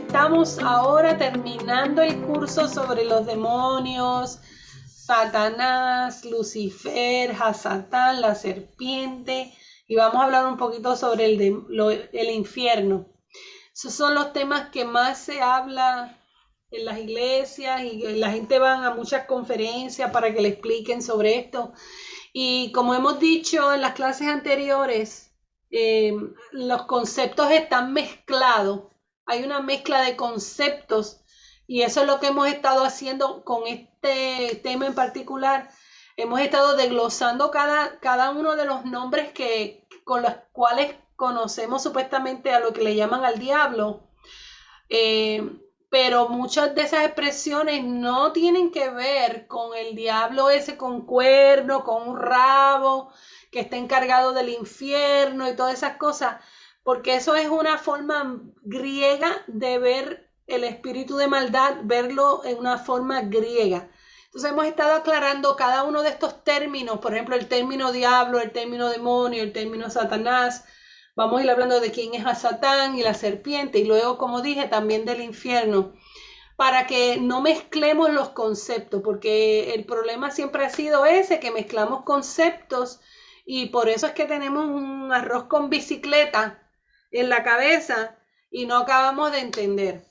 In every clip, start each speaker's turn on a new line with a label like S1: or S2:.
S1: estamos ahora terminando el curso sobre los demonios, Satanás, Lucifer, Hasatán, la serpiente, y vamos a hablar un poquito sobre el infierno. Esos son los temas que más se habla en las iglesias y la gente va a muchas conferencias para que le expliquen sobre esto. Y como hemos dicho en las clases anteriores, los conceptos están mezclados. Hay una mezcla de conceptos y eso es lo que hemos estado haciendo con este tema en particular. Hemos estado desglosando cada uno de los nombres con los cuales conocemos supuestamente a lo que le llaman al diablo. Pero muchas de esas expresiones no tienen que ver con el diablo ese con cuerno, con un rabo, que está encargado del infierno y todas esas cosas, porque eso es una forma griega de ver el espíritu de maldad, verlo en una forma griega. Entonces hemos estado aclarando cada uno de estos términos, por ejemplo, el término diablo, el término demonio, el término Satanás. Vamos a ir hablando de quién es a Satán y la serpiente y luego, como dije, también del infierno, para que no mezclemos los conceptos, porque el problema siempre ha sido ese, que mezclamos conceptos y por eso es que tenemos un arroz con bicicleta en la cabeza y no acabamos de entender.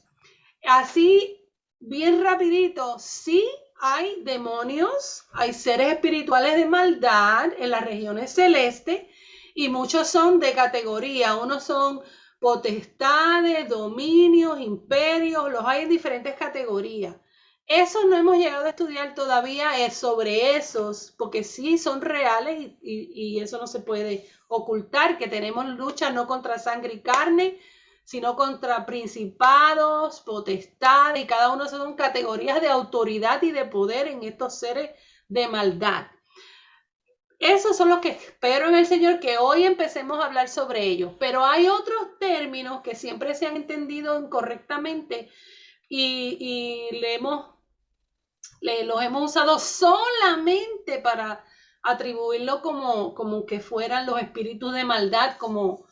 S1: Así, bien rapidito, sí hay demonios, hay seres espirituales de maldad en las regiones celestes, y muchos son de categoría. Unos son potestades, dominios, imperios, los hay en diferentes categorías. Esos no hemos llegado a estudiar todavía sobre esos, porque sí son reales y eso no se puede ocultar, que tenemos lucha no contra sangre y carne, sino contra principados, potestades, y cada uno son categorías de autoridad y de poder en estos seres de maldad. Esos son los que espero en el Señor que hoy empecemos a hablar sobre ellos. Pero hay otros términos que siempre se han entendido incorrectamente y los hemos usado solamente para atribuirlo como que fueran los espíritus de maldad, como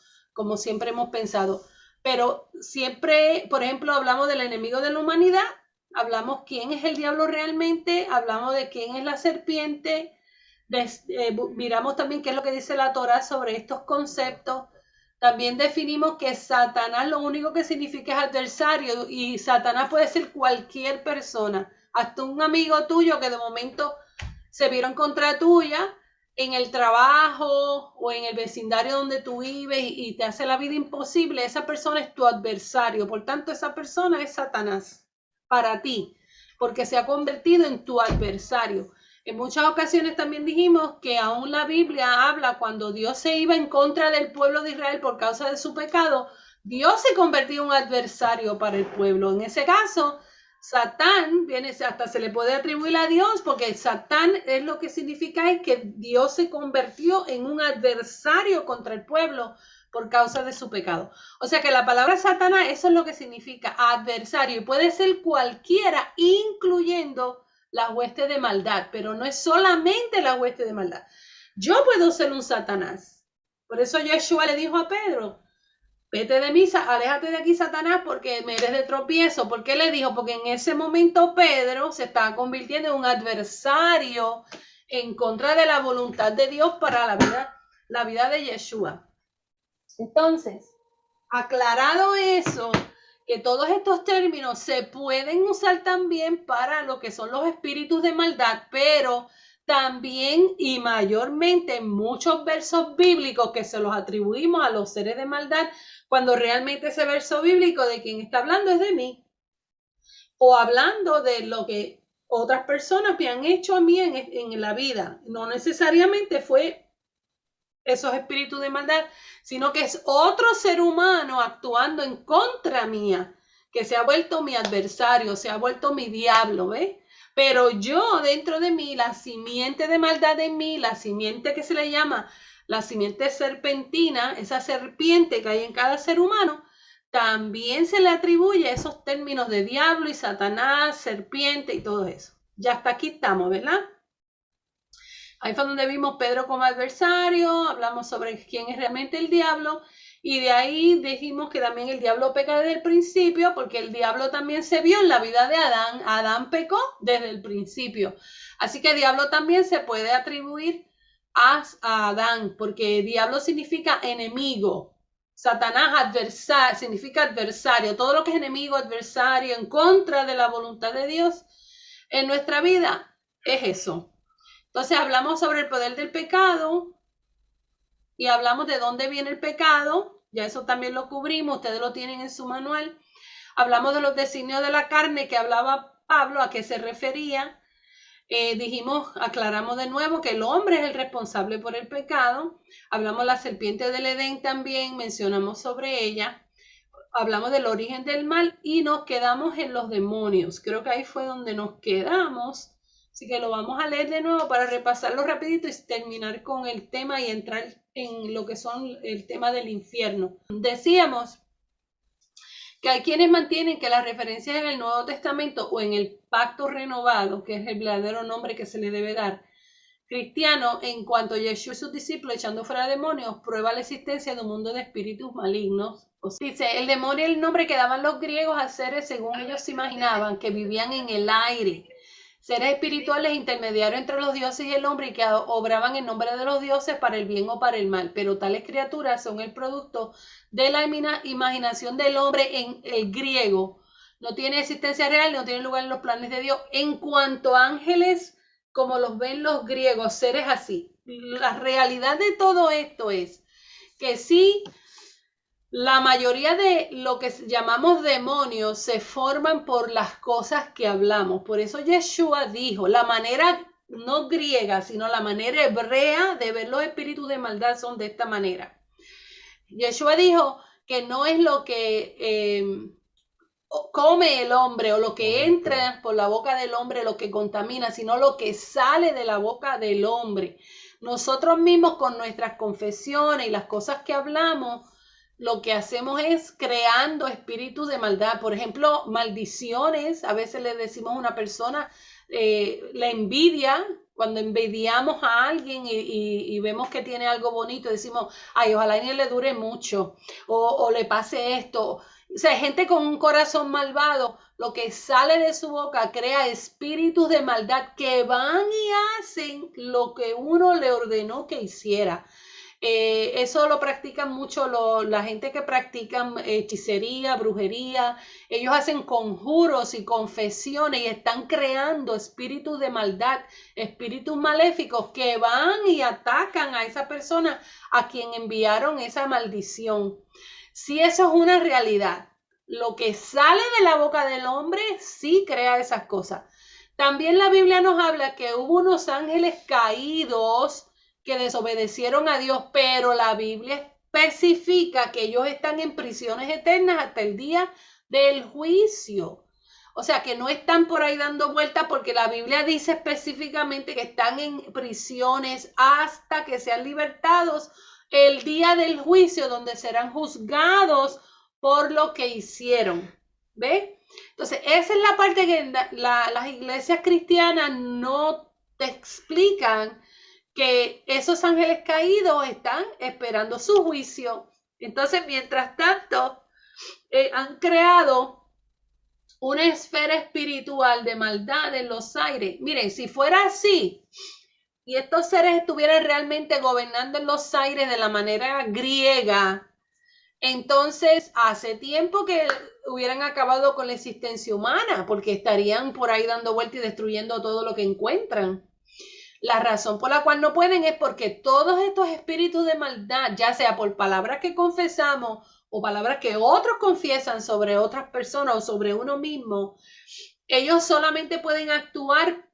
S1: siempre hemos pensado. Pero siempre, por ejemplo, hablamos del enemigo de la humanidad, hablamos quién es el diablo realmente, hablamos de quién es la serpiente. Miramos también qué es lo que dice la Torá sobre estos conceptos. También definimos que Satanás lo único que significa es adversario, y Satanás puede ser cualquier persona, hasta un amigo tuyo que de momento se vieron contra tuya en el trabajo o en el vecindario donde tú vives y te hace la vida imposible. Esa persona es tu adversario, por tanto esa persona es Satanás para ti, porque se ha convertido en tu adversario. En muchas ocasiones también dijimos que aún la Biblia habla cuando Dios se iba en contra del pueblo de Israel por causa de su pecado, Dios se convertía en un adversario para el pueblo. En ese caso, Satán hasta se le puede atribuir a Dios, porque Satán es lo que significa es que Dios se convirtió en un adversario contra el pueblo por causa de su pecado. O sea que la palabra Satanás, eso es lo que significa adversario, y puede ser cualquiera, incluyendo la hueste de maldad, pero no es solamente la hueste de maldad. Yo puedo ser un Satanás. Por eso Yeshua le dijo a Pedro, vete de mí, aléjate de aquí, Satanás, porque me eres de tropiezo. ¿Por qué le dijo? Porque en ese momento Pedro se estaba convirtiendo en un adversario en contra de la voluntad de Dios para la vida de Yeshua. Entonces, aclarado eso, que todos estos términos se pueden usar también para lo que son los espíritus de maldad, pero también y mayormente en muchos versos bíblicos que se los atribuimos a los seres de maldad, cuando realmente ese verso bíblico de quien está hablando es de mí, o hablando de lo que otras personas me han hecho a mí en la vida. No necesariamente fue esos espíritus de maldad, sino que es otro ser humano actuando en contra mía, que se ha vuelto mi adversario, se ha vuelto mi diablo, ¿ves? Pero yo dentro de mí, la simiente de maldad en mí, la simiente que se le llama la simiente serpentina, esa serpiente que hay en cada ser humano, también se le atribuye esos términos de diablo y Satanás, serpiente y todo eso. Ya hasta aquí estamos, ¿verdad? Ahí fue donde vimos Pedro como adversario, hablamos sobre quién es realmente el diablo Y de ahí dijimos que también el diablo peca desde el principio, porque el diablo también se vio en la vida de Adán. Adán pecó desde el principio. Así que el diablo también se puede atribuir a Adán, porque diablo significa enemigo. Satanás significa adversario. Todo lo que es enemigo, adversario, en contra de la voluntad de Dios en nuestra vida es eso. Entonces hablamos sobre el poder del pecado y hablamos de dónde viene el pecado. Ya eso también lo cubrimos, ustedes lo tienen en su manual. Hablamos de los designios de la carne que hablaba Pablo, a qué se refería. Aclaramos de nuevo que el hombre es el responsable por el pecado. Hablamos de la serpiente del Edén también, mencionamos sobre ella. Hablamos del origen del mal y nos quedamos en los demonios. Creo que ahí fue donde nos quedamos. Así que lo vamos a leer de nuevo para repasarlo rapidito y terminar con el tema y entrar en lo que son el tema del infierno. Decíamos que hay quienes mantienen que las referencias en el Nuevo Testamento o en el Pacto Renovado, que es el verdadero nombre que se le debe dar, cristiano, en cuanto a Yeshua y sus discípulos echando fuera demonios, prueba la existencia de un mundo de espíritus malignos. Dice, el demonio es el nombre que daban los griegos a seres según ellos se imaginaban, que vivían en el aire. Seres espirituales intermediarios entre los dioses y el hombre y que obraban en nombre de los dioses para el bien o para el mal. Pero tales criaturas son el producto de la imaginación del hombre en el griego. No tiene existencia real, no tiene lugar en los planes de Dios. En cuanto a ángeles, como los ven los griegos, seres así. La realidad de todo esto es que sí, la mayoría de lo que llamamos demonios se forman por las cosas que hablamos. Por eso Yeshua dijo, la manera no griega, sino la manera hebrea de ver los espíritus de maldad son de esta manera. Yeshua dijo que no es lo que come el hombre o lo que entra por la boca del hombre lo que contamina, sino lo que sale de la boca del hombre. Nosotros mismos con nuestras confesiones y las cosas que hablamos, lo que hacemos es creando espíritus de maldad. Por ejemplo, maldiciones. A veces le decimos a una persona, la envidia, cuando envidiamos a alguien y vemos que tiene algo bonito, decimos, ay, ojalá ni le dure mucho, o le pase esto. O sea, gente con un corazón malvado, lo que sale de su boca crea espíritus de maldad que van y hacen lo que uno le ordenó que hiciera. Eso lo practican mucho la gente que practican hechicería, brujería. Ellos hacen conjuros y confesiones y están creando espíritus de maldad, espíritus maléficos que van y atacan a esa persona a quien enviaron esa maldición. Si eso es una realidad, lo que sale de la boca del hombre sí crea esas cosas. También la Biblia nos habla que hubo unos ángeles caídos que desobedecieron a Dios, pero la Biblia especifica que ellos están en prisiones eternas hasta el día del juicio. O sea, que no están por ahí dando vueltas porque la Biblia dice específicamente que están en prisiones hasta que sean libertados el día del juicio, donde serán juzgados por lo que hicieron. ¿Ve? Entonces, esa es la parte que las iglesias cristianas no te explican, que esos ángeles caídos están esperando su juicio. Entonces, mientras tanto, han creado una esfera espiritual de maldad en los aires. Miren, si fuera así, y estos seres estuvieran realmente gobernando en los aires de la manera griega, entonces hace tiempo que hubieran acabado con la existencia humana, porque estarían por ahí dando vueltas y destruyendo todo lo que encuentran. La razón por la cual no pueden es porque todos estos espíritus de maldad, ya sea por palabras que confesamos o palabras que otros confiesan sobre otras personas o sobre uno mismo, ellos solamente pueden actuar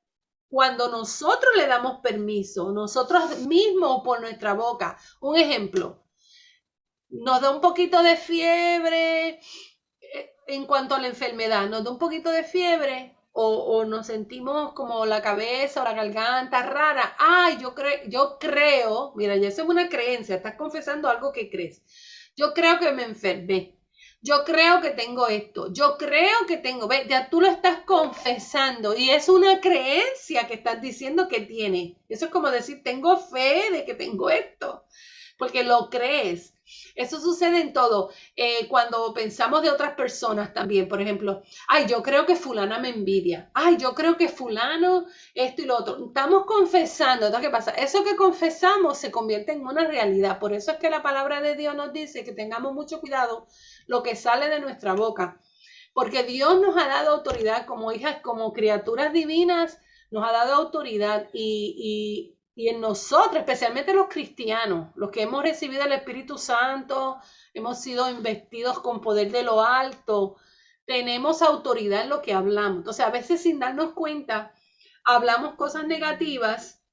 S1: cuando nosotros le damos permiso, nosotros mismos por nuestra boca. Un ejemplo, nos da un poquito de fiebre en cuanto a la enfermedad, nos da un poquito de fiebre. O nos sentimos como la cabeza o la garganta rara. Ay, yo creo, mira, ya eso es una creencia, estás confesando algo que crees. Yo creo que me enfermé. Yo creo que tengo esto. Yo creo que tengo, ve, ya tú lo estás confesando y es una creencia que estás diciendo que tienes. Eso es como decir, tengo fe de que tengo esto. porque lo crees. Eso sucede en todo. Cuando pensamos de otras personas también, por ejemplo, ay, yo creo que fulana me envidia. Ay, yo creo que fulano esto y lo otro. Estamos confesando. Entonces, ¿qué pasa? Eso que confesamos se convierte en una realidad. Por eso es que la palabra de Dios nos dice que tengamos mucho cuidado lo que sale de nuestra boca. Porque Dios nos ha dado autoridad como hijas, como criaturas divinas, nos ha dado autoridad y en nosotros, especialmente los cristianos, los que hemos recibido el Espíritu Santo, hemos sido investidos con poder de lo alto, tenemos autoridad en lo que hablamos. Entonces, a veces sin darnos cuenta, hablamos cosas negativas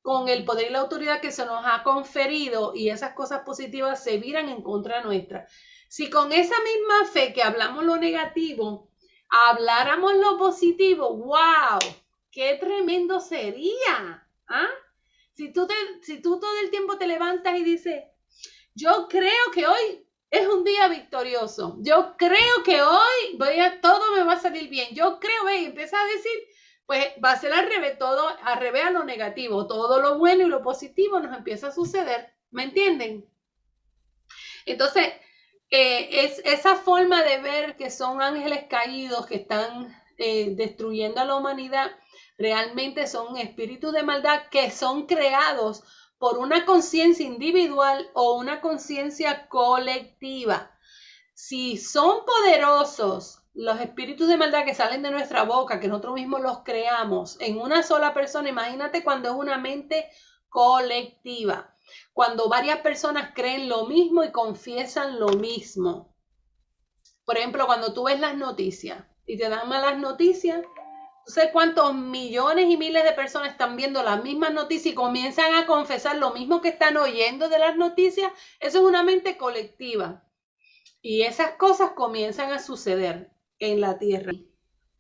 S1: con el poder y la autoridad que se nos ha conferido y esas cosas positivas se viran en contra nuestra. Si con esa misma fe que hablamos lo negativo, habláramos lo positivo, ¡wow! ¡Qué tremendo sería! ¿Ah? Si tú todo el tiempo te levantas y dices, yo creo que hoy es un día victorioso, yo creo que hoy todo me va a salir bien, yo creo, y empieza a decir, pues va a ser al revés, todo al revés a lo negativo, todo lo bueno y lo positivo nos empieza a suceder, ¿me entienden? Entonces, es esa forma de ver que son ángeles caídos que están destruyendo a la humanidad, realmente son espíritus de maldad que son creados por una conciencia individual o una conciencia colectiva. Si son poderosos los espíritus de maldad que salen de nuestra boca, que nosotros mismos los creamos en una sola persona, imagínate cuando es una mente colectiva, cuando varias personas creen lo mismo y confiesan lo mismo. Por ejemplo, cuando tú ves las noticias y te dan malas noticias, no sé cuántos millones y miles de personas están viendo las mismas noticias y comienzan a confesar lo mismo que están oyendo de las noticias. Eso es una mente colectiva. Y esas cosas comienzan a suceder en la tierra.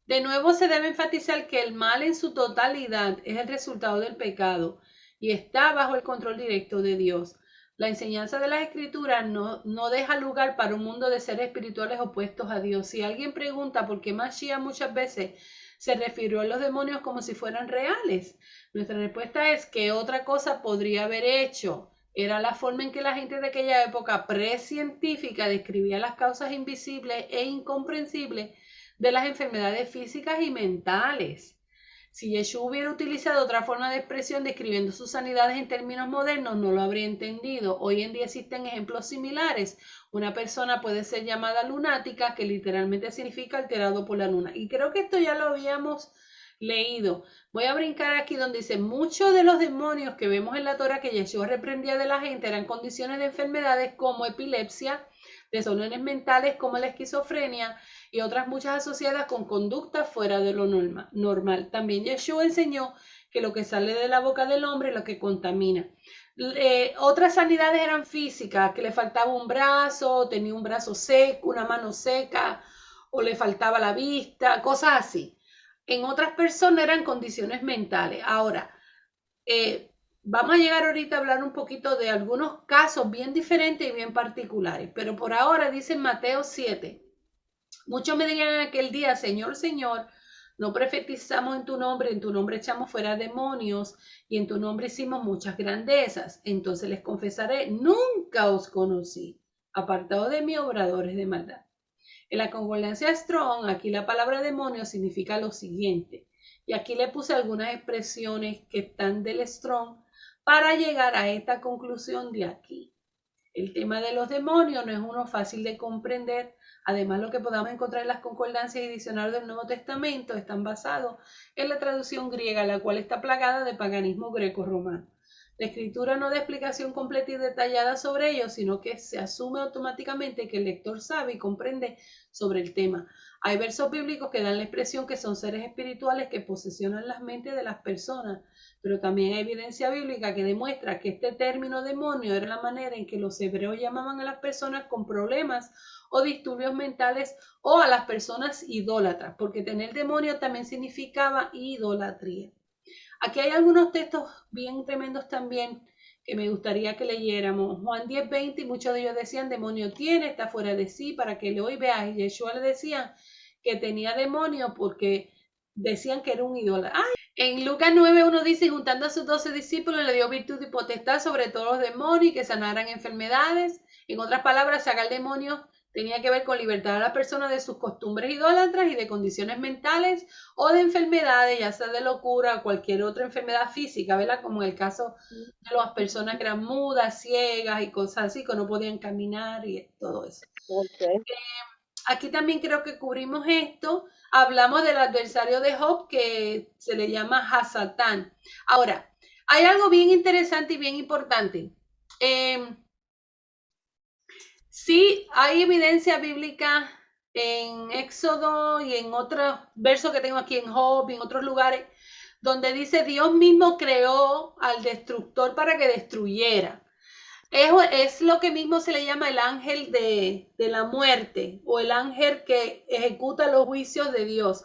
S1: De nuevo se debe enfatizar que el mal en su totalidad es el resultado del pecado y está bajo el control directo de Dios. La enseñanza de las Escrituras no deja lugar para un mundo de seres espirituales opuestos a Dios. Si alguien pregunta por qué Mashiach muchas veces se refirió a los demonios como si fueran reales, nuestra respuesta es que otra cosa podría haber hecho. Era la forma en que la gente de aquella época precientífica describía las causas invisibles e incomprensibles de las enfermedades físicas y mentales. Si Yeshua hubiera utilizado otra forma de expresión describiendo sus sanidades en términos modernos, no lo habría entendido. Hoy en día existen ejemplos similares. Una persona puede ser llamada lunática, que literalmente significa alterado por la luna. Y creo que esto ya lo habíamos leído. Voy a brincar aquí donde dice, muchos de los demonios que vemos en la Torah que Yeshua reprendía de la gente eran condiciones de enfermedades como epilepsia, desórdenes mentales como la esquizofrenia y otras muchas asociadas con conductas fuera de lo normal. También Yeshua enseñó que lo que sale de la boca del hombre es lo que contamina. Otras sanidades eran físicas, que le faltaba un brazo, tenía un brazo seco, una mano seca, o le faltaba la vista, cosas así. En otras personas eran condiciones mentales. Ahora, vamos a llegar ahorita a hablar un poquito de algunos casos bien diferentes y bien particulares, pero por ahora dice en Mateo 7, muchos me dirían en aquel día, Señor, Señor, no profetizamos en tu nombre echamos fuera demonios y en tu nombre hicimos muchas grandezas. Entonces les confesaré, nunca os conocí, apartado de mí, obradores de maldad. En la concordancia Strong, aquí la palabra demonio significa lo siguiente. Y aquí le puse algunas expresiones que están del Strong para llegar a esta conclusión de aquí. El tema de los demonios no es uno fácil de comprender. Además, lo que podamos encontrar en las concordancias y diccionarios del Nuevo Testamento están basados en la traducción griega, la cual está plagada de paganismo greco-romano. La escritura no da explicación completa y detallada sobre ello, sino que se asume automáticamente que el lector sabe y comprende sobre el tema. Hay versos bíblicos que dan la expresión que son seres espirituales que posesionan las mentes de las personas, pero también hay evidencia bíblica que demuestra que este término demonio era la manera en que los hebreos llamaban a las personas con problemas o disturbios mentales o a las personas idólatras, porque tener demonio también significaba idolatría. Aquí hay algunos textos bien tremendos también que me gustaría que leyéramos. Juan 10:20, y muchos de ellos decían, demonio tiene, está fuera de sí, para que le hoy veas. Y Yeshua le decía que tenía demonio porque decían que era un ídolo. En Lucas 9:1 dice, juntando a sus 12 discípulos, le dio virtud y potestad sobre todos los demonios y que sanaran enfermedades. En otras palabras, sacar demonios tenía que ver con libertar a la persona de sus costumbres idólatras y de condiciones mentales o de enfermedades, ya sea de locura o cualquier otra enfermedad física, ¿verdad? Como en el caso de las personas que eran mudas, ciegas y cosas así, que no podían caminar y todo eso.
S2: Okay.
S1: Aquí también creo que cubrimos esto. Hablamos del adversario de Job que se le llama Hasatán. Ahora, hay algo bien interesante y bien importante. Sí, hay evidencia bíblica en Éxodo y en otros versos que tengo aquí en Job y en otros lugares, donde dice Dios mismo creó al destructor para que destruyera. Es lo que mismo se le llama el ángel de la muerte o el ángel que ejecuta los juicios de Dios.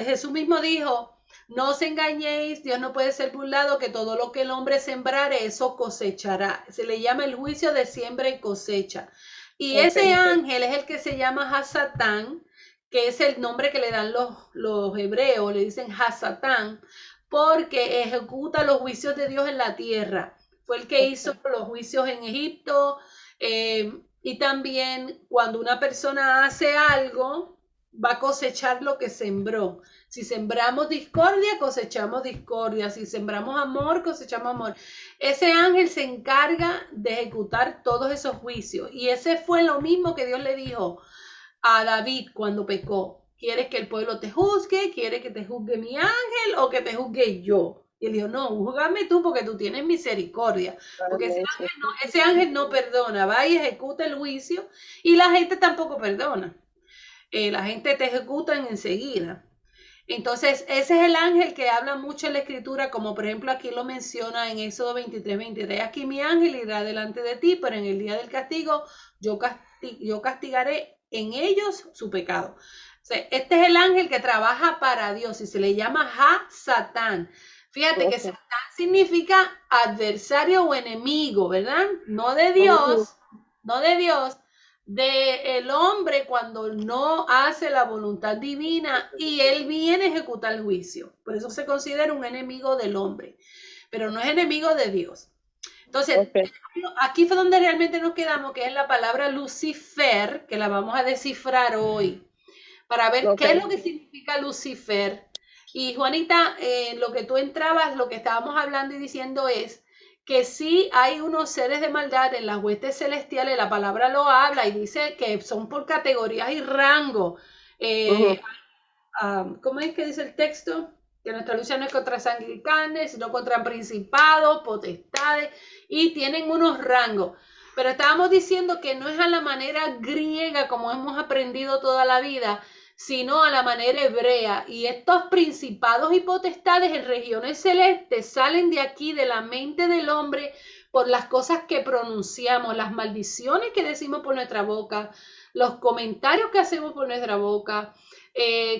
S1: Jesús mismo dijo, no os engañéis, Dios no puede ser burlado, que todo lo que el hombre sembrare, eso cosechará. Se le llama el juicio de siembra y cosecha. Y ese ángel es el que se llama Hasatán, que es el nombre que le dan los hebreos, le dicen Hasatán, porque ejecuta los juicios de Dios en la tierra. Fue el que hizo los juicios en Egipto, y también cuando una persona hace algo, va a cosechar lo que sembró. Si sembramos discordia, cosechamos discordia. Si sembramos amor, cosechamos amor. Ese ángel se encarga de ejecutar todos esos juicios. Y ese fue lo mismo que Dios le dijo a David cuando pecó. ¿Quieres que el pueblo te juzgue? ¿Quieres que te juzgue mi ángel o que te juzgue yo? Y él dijo, no, júzgame tú porque tú tienes misericordia. Porque ese ángel no perdona, va y ejecuta el juicio y la gente tampoco perdona. La gente te ejecutan enseguida. Entonces, ese es el ángel que habla mucho en la escritura, como por ejemplo aquí lo menciona en Éxodo 23:23. Aquí mi ángel irá delante de ti, pero en el día del castigo yo castigaré en ellos su pecado. O sea, este es el ángel que trabaja para Dios y se le llama Ha-Satán. Fíjate que Satán significa adversario o enemigo, ¿verdad? No de Dios, no de Dios, de el hombre cuando no hace la voluntad divina y él viene a ejecutar el juicio. Por eso se considera un enemigo del hombre, pero no es enemigo de Dios. Entonces, aquí fue donde realmente nos quedamos, que es la palabra Lucifer, que la vamos a descifrar hoy, para ver qué es lo que significa Lucifer. Y Juanita, lo que tú entrabas, lo que estábamos hablando y diciendo es que sí hay unos seres de maldad en las huestes celestiales, la palabra lo habla y dice que son por categorías y rango. ¿Cómo es que dice el texto? Que nuestra lucha no es contra sangre y carne, sino contra principados, potestades, y tienen unos rangos. Pero estábamos diciendo que no es a la manera griega como hemos aprendido toda la vida, sino a la manera hebrea. Y estos principados y potestades en regiones celestes salen de aquí, de la mente del hombre, por las cosas que pronunciamos, las maldiciones que decimos por nuestra boca, los comentarios que hacemos por nuestra boca,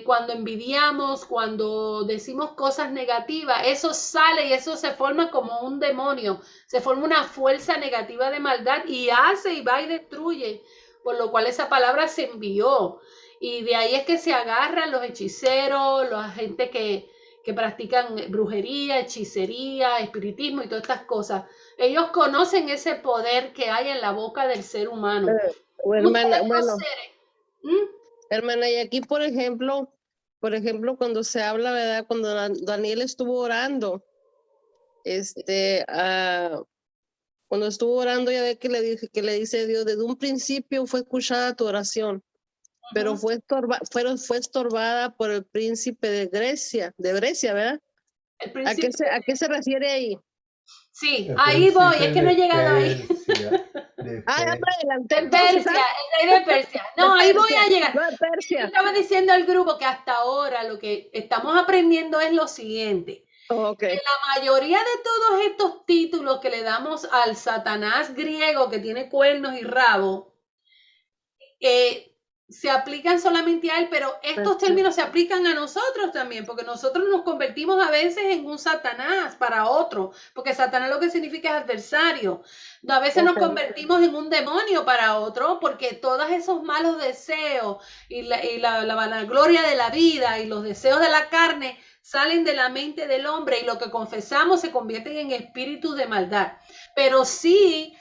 S1: cuando envidiamos, cuando decimos cosas negativas, eso sale y eso se forma como un demonio, se forma una fuerza negativa de maldad y hace y va y destruye, por lo cual esa palabra se envió. Y de ahí es que se agarran los hechiceros, la gente que practican brujería, hechicería, espiritismo y todas estas cosas. Ellos conocen ese poder que hay en la boca del ser humano.
S2: Hermana, bueno, hermana, y aquí, por ejemplo, cuando se habla, ¿verdad? Cuando Daniel estuvo orando, cuando estuvo orando, ya ve que le dice Dios, desde un principio fue escuchada tu oración, pero fue estorbada por el príncipe de Grecia, ¿verdad? ¿A qué se refiere ahí?
S1: Sí, ahí voy, es que no he llegado ahí.
S2: Ya me adelanté.
S1: De Persia, el rey de Persia. No, ahí voy a llegar.
S2: No, Persia.
S1: Estaba diciendo al grupo que hasta ahora lo que estamos aprendiendo es lo siguiente. Que la mayoría de todos estos títulos que le damos al Satanás griego que tiene cuernos y rabo, se aplican solamente a él, pero estos términos se aplican a nosotros también, porque nosotros nos convertimos a veces en un Satanás para otro, porque Satanás lo que significa es adversario. A veces nos convertimos en un demonio para otro, porque todos esos malos deseos y la vanagloria de la vida y los deseos de la carne salen de la mente del hombre y lo que confesamos se convierten en espíritus de maldad. Pero sí,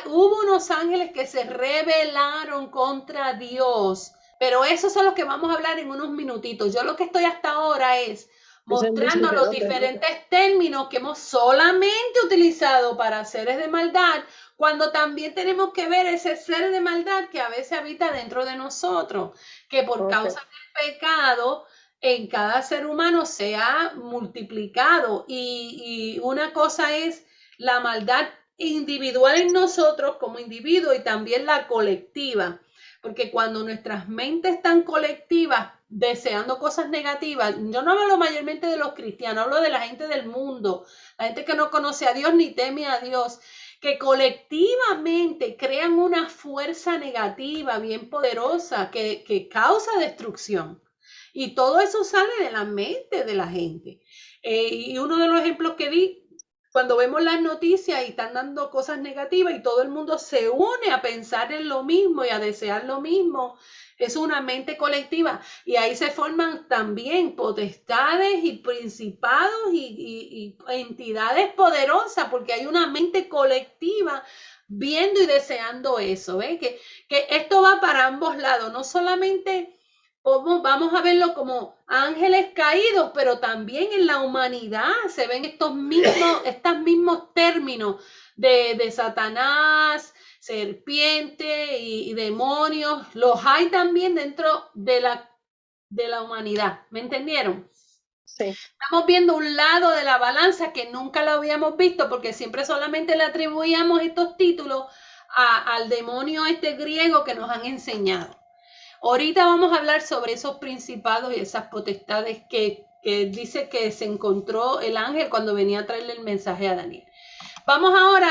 S1: hubo unos ángeles que se rebelaron contra Dios. Pero esos son los que vamos a hablar en unos minutitos. Yo lo que estoy hasta ahora es mostrando los diferentes términos que hemos solamente utilizado para seres de maldad, cuando también tenemos que ver ese ser de maldad que a veces habita dentro de nosotros, que por causa del pecado en cada ser humano se ha multiplicado. Y una cosa es la maldad individual en nosotros como individuo y también la colectiva. Porque cuando nuestras mentes están colectivas deseando cosas negativas, yo no hablo mayormente de los cristianos, hablo de la gente del mundo, la gente que no conoce a Dios ni teme a Dios, que colectivamente crean una fuerza negativa bien poderosa que causa destrucción. Y todo eso sale de la mente de la gente. Y uno de los ejemplos que di, cuando vemos las noticias y están dando cosas negativas y todo el mundo se une a pensar en lo mismo y a desear lo mismo, es una mente colectiva. Y ahí se forman también potestades y principados y entidades poderosas, porque hay una mente colectiva viendo y deseando eso. ¿Ves? Que esto va para ambos lados, no solamente vamos a verlo como ángeles caídos, pero también en la humanidad se ven estos mismos términos de Satanás, serpiente y demonios. Los hay también dentro de la humanidad. ¿Me entendieron?
S2: Sí.
S1: Estamos viendo un lado de la balanza que nunca lo habíamos visto porque siempre solamente le atribuíamos estos títulos al demonio este griego que nos han enseñado. Ahorita vamos a hablar sobre esos principados y esas potestades que dice que se encontró el ángel cuando venía a traerle el mensaje a Daniel. Vamos ahora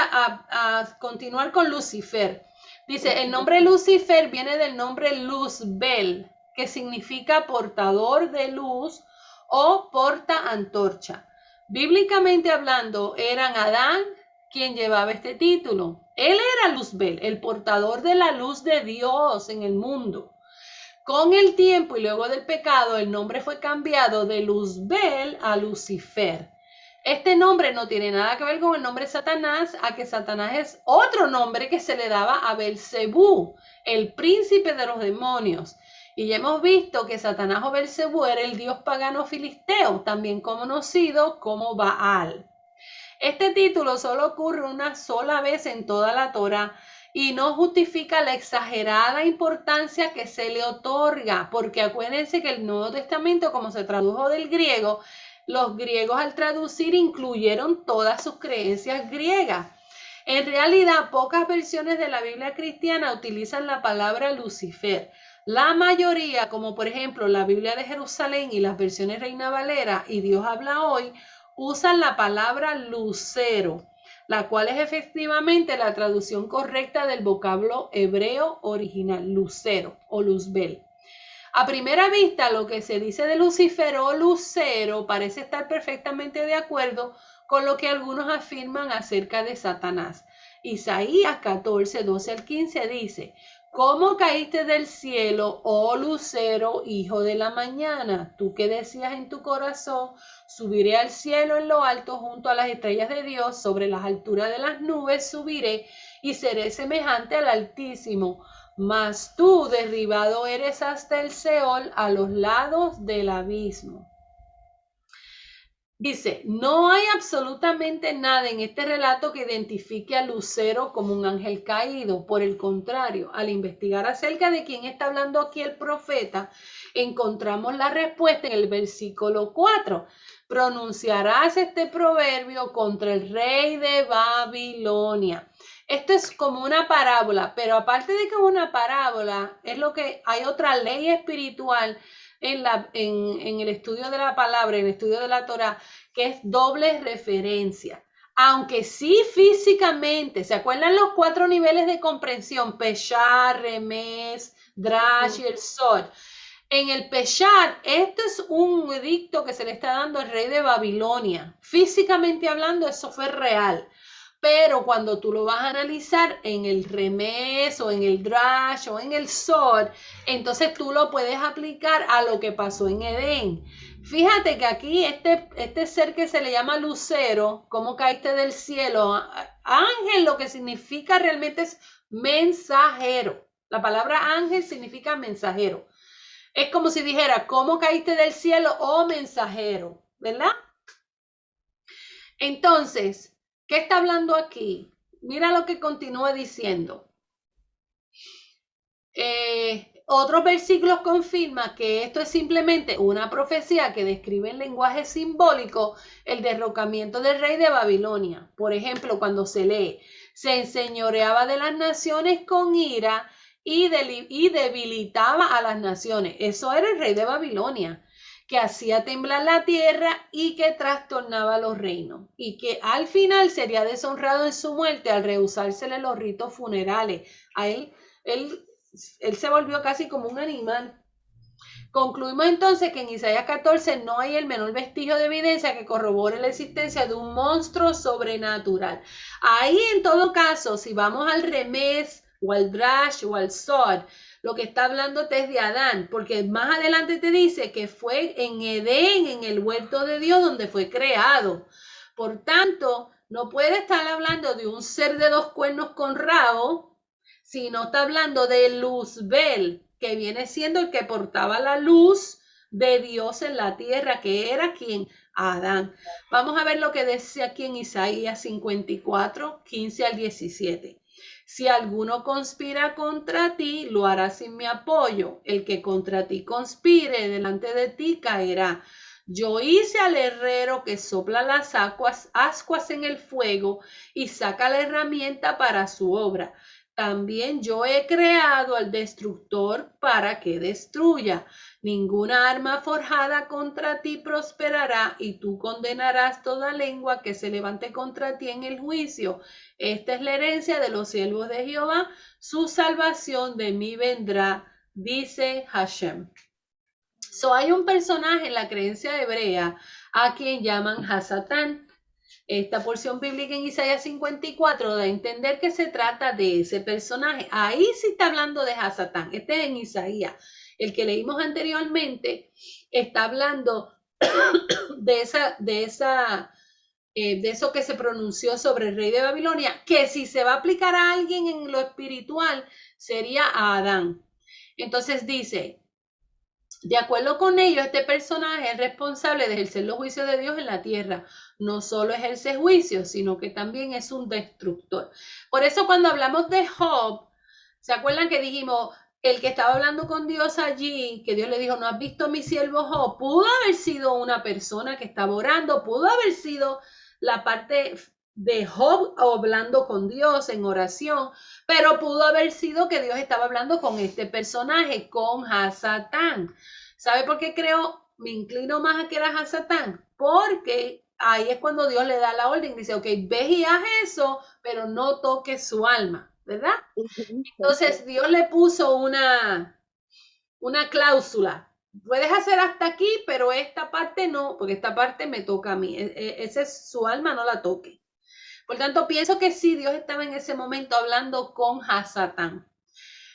S1: a continuar con Lucifer. Dice, el nombre Lucifer viene del nombre Luzbel, que significa portador de luz o porta antorcha. Bíblicamente hablando, eran Adán quien llevaba este título. Él era Luzbel, el portador de la luz de Dios en el mundo. Con el tiempo y luego del pecado, el nombre fue cambiado de Luzbel a Lucifer. Este nombre no tiene nada que ver con el nombre Satanás, a que Satanás es otro nombre que se le daba a Belcebú, el príncipe de los demonios. Y ya hemos visto que Satanás o Belcebú era el dios pagano filisteo, también conocido como Baal. Este título solo ocurre una sola vez en toda la Torá y no justifica la exagerada importancia que se le otorga, porque acuérdense que el Nuevo Testamento, como se tradujo del griego, los griegos al traducir incluyeron todas sus creencias griegas. En realidad, pocas versiones de la Biblia cristiana utilizan la palabra Lucifer. La mayoría, como por ejemplo la Biblia de Jerusalén y las versiones Reina Valera y Dios habla hoy, usan la palabra lucero, la cual es efectivamente la traducción correcta del vocablo hebreo original, lucero o luzbel. A primera vista, lo que se dice de Lucifer o lucero parece estar perfectamente de acuerdo con lo que algunos afirman acerca de Satanás. Isaías 14, 12 al 15 dice, ¿cómo caíste del cielo, oh lucero, hijo de la mañana? Tú que decías en tu corazón, subiré al cielo en lo alto junto a las estrellas de Dios, sobre las alturas de las nubes subiré y seré semejante al Altísimo. Mas tú derribado eres hasta el Seol, a los lados del abismo. Dice, no hay absolutamente nada en este relato que identifique a Lucero como un ángel caído. Por el contrario, al investigar acerca de quién está hablando aquí el profeta, encontramos la respuesta en el versículo 4. Pronunciarás este proverbio contra el rey de Babilonia. Esto es como una parábola, pero aparte de que es una parábola, es lo que hay otra ley espiritual en el estudio de la palabra, en el estudio de la Torá, que es doble referencia. Aunque sí físicamente, ¿se acuerdan los 4 niveles de comprensión? Peshar, Remes, Drash y el Sod. En el Peshar, esto es un edicto que se le está dando al rey de Babilonia. Físicamente hablando, eso fue real. Pero cuando tú lo vas a analizar en el Remes o en el Drash o en el Sod, entonces tú lo puedes aplicar a lo que pasó en Edén. Fíjate que aquí este ser que se le llama lucero, ¿cómo caíste del cielo? Ángel lo que significa realmente es mensajero. La palabra ángel significa mensajero. Es como si dijera, ¿cómo caíste del cielo? Oh, mensajero, ¿verdad? Entonces, ¿qué está hablando aquí? Mira lo que continúa diciendo. Otros versículos confirman que esto es simplemente una profecía que describe en lenguaje simbólico el derrocamiento del rey de Babilonia. Por ejemplo, cuando se lee, se enseñoreaba de las naciones con ira y debilitaba a las naciones. Eso era el rey de Babilonia, que hacía temblar la tierra y que trastornaba los reinos, y que al final sería deshonrado en su muerte al rehusársele los ritos funerales. A él se volvió casi como un animal. Concluimos entonces que en Isaías 14 no hay el menor vestigio de evidencia que corrobore la existencia de un monstruo sobrenatural. Ahí, en todo caso, si vamos al Remes o al Drash o al Sod, lo que está hablando es de Adán, porque más adelante te dice que fue en Edén, en el huerto de Dios, donde fue creado. Por tanto, no puede estar hablando de un ser de dos cuernos con rabo, sino está hablando de Luzbel, que viene siendo el que portaba la luz de Dios en la tierra, que era quien, Adán. Vamos a ver lo que dice aquí en Isaías 54, 15 al 17. Si alguno conspira contra ti, lo hará sin mi apoyo. El que contra ti conspire, delante de ti caerá. Yo hice al herrero que sopla las ascuas en el fuego y saca la herramienta para su obra. También yo he creado al destructor para que destruya. Ninguna arma forjada contra ti prosperará y tú condenarás toda lengua que se levante contra ti en el juicio. Esta es la herencia de los siervos de Jehová. Su salvación de mí vendrá, dice Hashem. Hay un personaje en la creencia hebrea a quien llaman Hasatán. Esta porción bíblica en Isaías 54 da a entender que se trata de ese personaje. Ahí sí está hablando de Hasatán. Este es en Isaías. El que leímos anteriormente está hablando de eso que se pronunció sobre el rey de Babilonia, que si se va a aplicar a alguien en lo espiritual, sería a Adán. Entonces dice, de acuerdo con ellos, este personaje es responsable de ejercer los juicios de Dios en la tierra. No solo ejerce juicios, sino que también es un destructor. Por eso cuando hablamos de Job, ¿se acuerdan que dijimos, el que estaba hablando con Dios allí, que Dios le dijo, ¿no has visto a mi siervo Job? Pudo haber sido una persona que estaba orando, pudo haber sido la parte de Job hablando con Dios en oración, pero pudo haber sido que Dios estaba hablando con este personaje, con Hasatán. ¿Sabe por qué me inclino más a que era Hasatán? Porque ahí es cuando Dios le da la orden, dice, ok, ve y haz eso, pero no toques su alma, ¿verdad? Entonces Dios le puso una cláusula. Puedes hacer hasta aquí, pero esta parte no, porque esta parte me toca a mí. Su alma no la toque. Por tanto, pienso que sí, Dios estaba en ese momento hablando con Hasatán.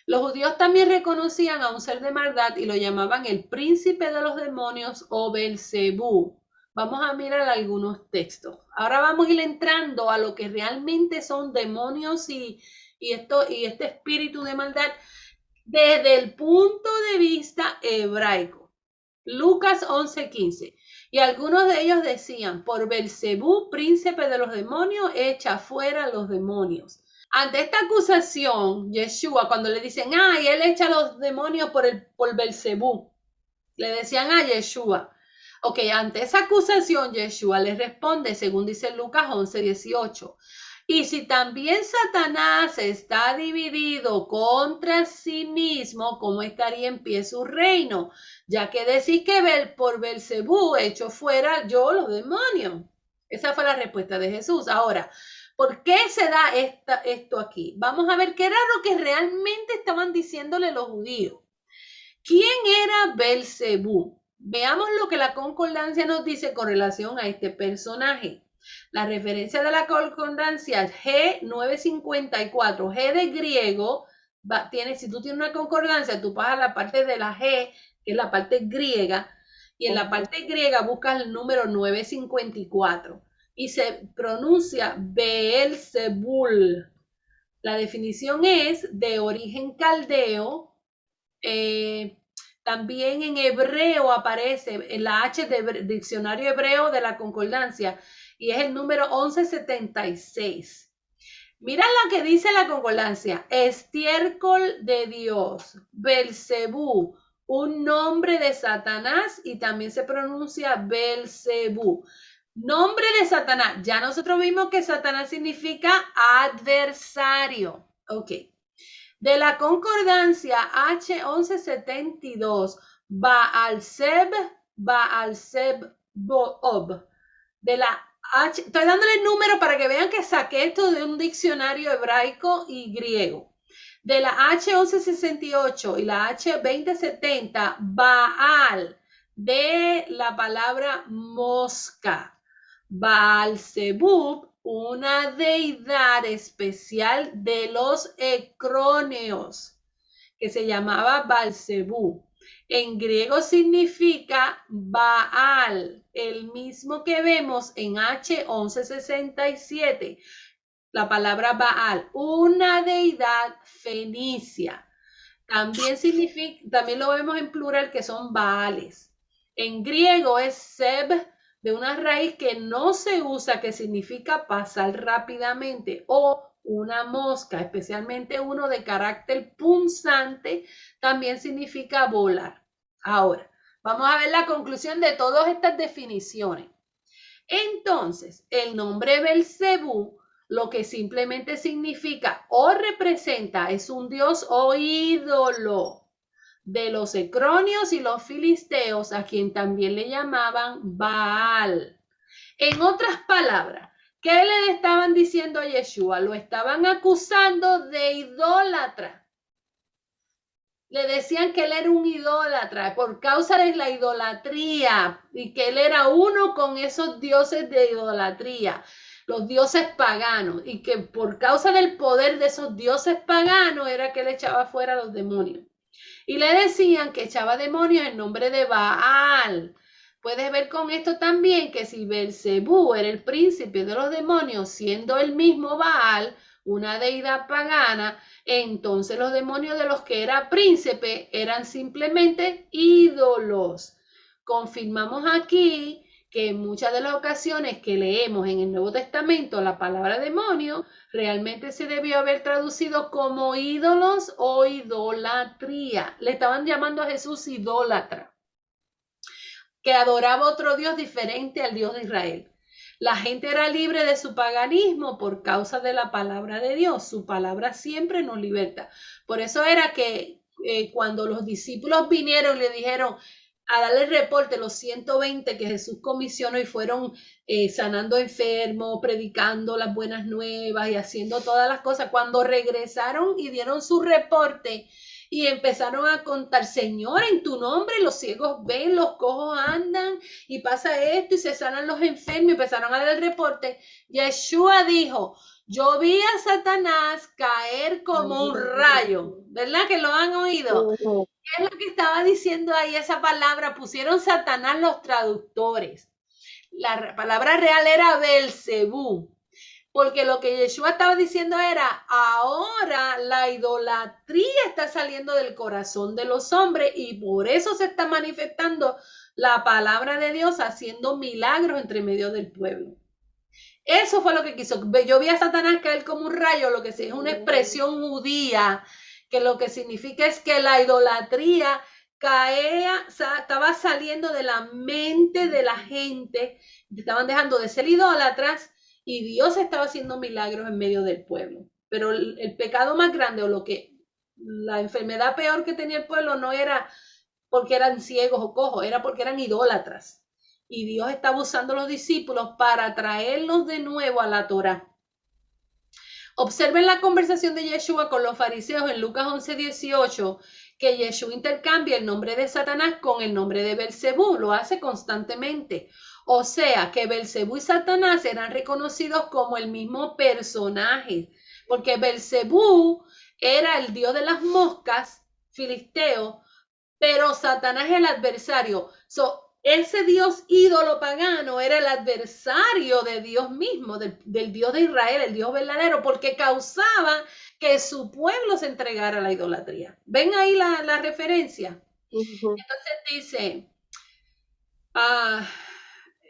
S1: Los judíos también reconocían a un ser de maldad y lo llamaban el príncipe de los demonios o Belcebú. Vamos a mirar algunos textos. Ahora vamos a ir entrando a lo que realmente son demonios y este espíritu de maldad desde el punto de vista hebraico. Lucas 11:15. Y algunos de ellos decían, por Belcebú, príncipe de los demonios, echa fuera los demonios. Ante esta acusación, Yeshua, cuando le dicen, y él echa los demonios por Belcebú, le decían a Yeshua. Ok, ante esa acusación, Yeshua les responde, según dice Lucas 11:18. Y si también Satanás está dividido contra sí mismo, ¿cómo estaría en pie su reino? Ya que decís que por Belcebú echo fuera yo los demonios. Esa fue la respuesta de Jesús. Ahora, ¿por qué se da esto aquí? Vamos a ver qué era lo que realmente estaban diciéndole los judíos. ¿Quién era Belcebú? Veamos lo que la concordancia nos dice con relación a este personaje. La referencia de la concordancia G954, G de griego, si tú tienes una concordancia, tú vas a la parte de la G, que es la parte griega, y en la parte griega buscas el número 954 y se pronuncia Beelzebul. La definición es de origen caldeo. También en hebreo aparece en la H del diccionario hebreo de la concordancia y es el número 1176. Mira lo que dice la concordancia: estiércol de Dios, Belcebú, un nombre de Satanás, y también se pronuncia Belcebú. Nombre de Satanás. Ya nosotros vimos que Satanás significa adversario. Ok. De la concordancia H1172, Baal-Zeb, Baal-Zeb-Bob. De la H, estoy dándole el número para que vean que saqué esto de un diccionario hebraico y griego. De la H1168 y la H2070, Baal, de la palabra mosca. Baal-Zebub, una deidad especial de los ecróneos, que se llamaba Baal-Zebub. En griego significa Baal, el mismo que vemos en H1167. La palabra Baal, una deidad fenicia. También significa, también lo vemos en plural, que son Baales. En griego es Seb, de una raíz que no se usa, que significa pasar rápidamente, o una mosca, especialmente uno de carácter punzante, también significa volar. Ahora, vamos a ver la conclusión de todas estas definiciones. Entonces, el nombre Belcebú, lo que simplemente significa o representa, es un dios o ídolo de los ecronios y los filisteos, a quien también le llamaban Baal. En otras palabras, ¿qué le estaban diciendo a Yeshua? Lo estaban acusando de idólatra. Le decían que él era un idólatra por causa de la idolatría y que él era uno con esos dioses de idolatría, los dioses paganos, y que por causa del poder de esos dioses paganos era que él echaba fuera a los demonios. Y le decían que echaba demonios en nombre de Baal. Puedes ver con esto también que si Belcebú era el príncipe de los demonios, siendo el mismo Baal una deidad pagana, entonces los demonios de los que era príncipe eran simplemente ídolos. Confirmamos aquí que en muchas de las ocasiones que leemos en el Nuevo Testamento la palabra demonio, realmente se debió haber traducido como ídolos o idolatría. Le estaban llamando a Jesús idólatra, que adoraba otro Dios diferente al Dios de Israel. La gente era libre de su paganismo por causa de la palabra de Dios. Su palabra siempre nos liberta. Por eso era que cuando los discípulos vinieron y le dijeron a darle reporte, los 120 que Jesús comisionó y fueron sanando enfermos, predicando las buenas nuevas y haciendo todas las cosas, cuando regresaron y dieron su reporte y empezaron a contar: Señor, en tu nombre los ciegos ven, los cojos andan y pasa esto y se sanan los enfermos, y empezaron a dar el reporte. Yeshua dijo: yo vi a Satanás caer como un rayo. ¿Verdad que lo han oído? ¿Qué es lo que estaba diciendo ahí esa palabra? Pusieron Satanás los traductores. La palabra real era Belcebú, porque lo que Yeshua estaba diciendo era: ahora la idolatría está saliendo del corazón de los hombres y por eso se está manifestando la palabra de Dios haciendo milagros entre medio del pueblo. Eso fue lo que quiso. Yo vi a Satanás caer como un rayo, lo que es una expresión judía, que lo que significa es que la idolatría estaba saliendo de la mente de la gente, estaban dejando de ser idólatras y Dios estaba haciendo milagros en medio del pueblo. Pero el pecado más grande, o la enfermedad peor que tenía el pueblo, no era porque eran ciegos o cojos, era porque eran idólatras. Y Dios estaba usando a los discípulos para traerlos de nuevo a la Torá. Observen la conversación de Yeshua con los fariseos en Lucas 11:18, que Yeshua intercambia el nombre de Satanás con el nombre de Belcebú, lo hace constantemente. O sea, que Belcebú y Satanás eran reconocidos como el mismo personaje, porque Belcebú era el dios de las moscas, filisteo, pero Satanás es el adversario. Ese dios ídolo pagano era el adversario de Dios mismo, del Dios de Israel, el Dios verdadero, porque causaba que su pueblo se entregara a la idolatría. ¿Ven ahí la referencia? Entonces dice,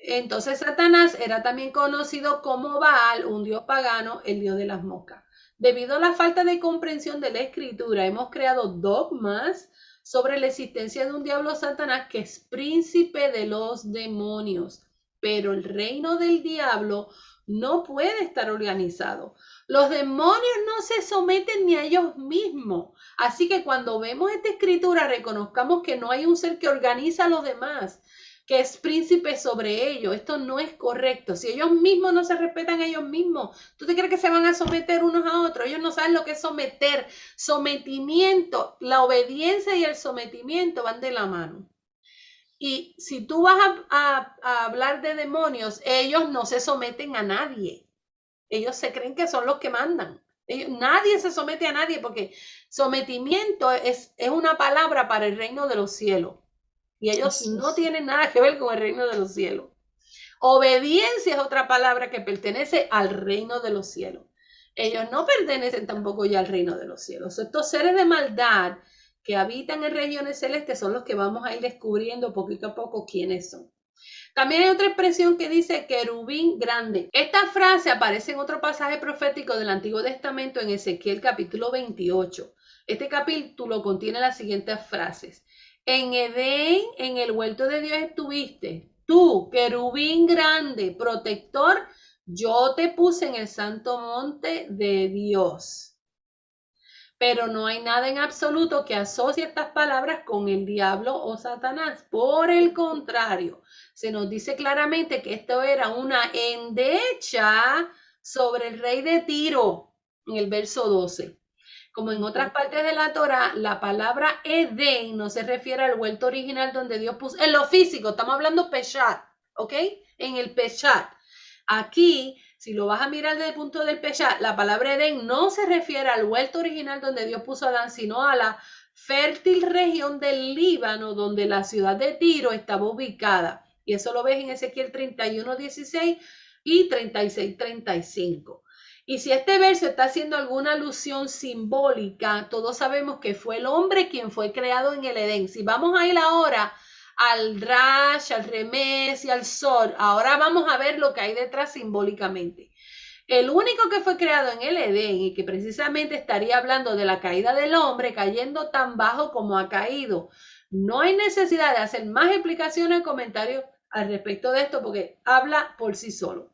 S1: entonces Satanás era también conocido como Baal, un dios pagano, el dios de las moscas. Debido a la falta de comprensión de la escritura, hemos creado dogmas sobre la existencia de un diablo Satanás que es príncipe de los demonios. Pero el reino del diablo no puede estar organizado. Los demonios no se someten ni a ellos mismos. Así que cuando vemos esta escritura, reconozcamos que no hay un ser que organiza a los demás, que es príncipe sobre ellos. Esto no es correcto. Si ellos mismos no se respetan a ellos mismos, ¿tú te crees que se van a someter unos a otros? Ellos no saben lo que es someter. Sometimiento, la obediencia y el sometimiento van de la mano. Y si tú vas a hablar de demonios, ellos no se someten a nadie. Ellos se creen que son los que mandan. Nadie se somete a nadie porque sometimiento es una palabra para el reino de los cielos. Y ellos no tienen nada que ver con el reino de los cielos. Obediencia es otra palabra que pertenece al reino de los cielos. Ellos no pertenecen tampoco ya al reino de los cielos. Estos seres de maldad que habitan en regiones celestes son los que vamos a ir descubriendo poquito a poco quiénes son. También hay otra expresión que dice querubín grande. Esta frase aparece en otro pasaje profético del Antiguo Testamento en Ezequiel capítulo 28. Este capítulo contiene las siguientes frases. En Edén, en el huerto de Dios estuviste. Tú, querubín grande, protector, yo te puse en el santo monte de Dios. Pero no hay nada en absoluto que asocie estas palabras con el diablo o Satanás. Por el contrario, se nos dice claramente que esto era una endecha sobre el rey de Tiro, en el verso 12. Como en otras partes de la Torah, la palabra Edén no se refiere al huerto original donde Dios puso, en lo físico, estamos hablando Peshat, ¿ok? En el Peshat. Aquí, si lo vas a mirar desde el punto del Peshat, la palabra Edén no se refiere al huerto original donde Dios puso a Adán, sino a la fértil región del Líbano donde la ciudad de Tiro estaba ubicada. Y eso lo ves en Ezequiel 31:16 y 36:35. Y si este verso está haciendo alguna alusión simbólica, todos sabemos que fue el hombre quien fue creado en el Edén. Si vamos a ir ahora al Rash, al Remes y al Sol, ahora vamos a ver lo que hay detrás simbólicamente. El único que fue creado en el Edén y que precisamente estaría hablando de la caída del hombre cayendo tan bajo como ha caído. No hay necesidad de hacer más explicaciones o comentarios al respecto de esto porque habla por sí solo.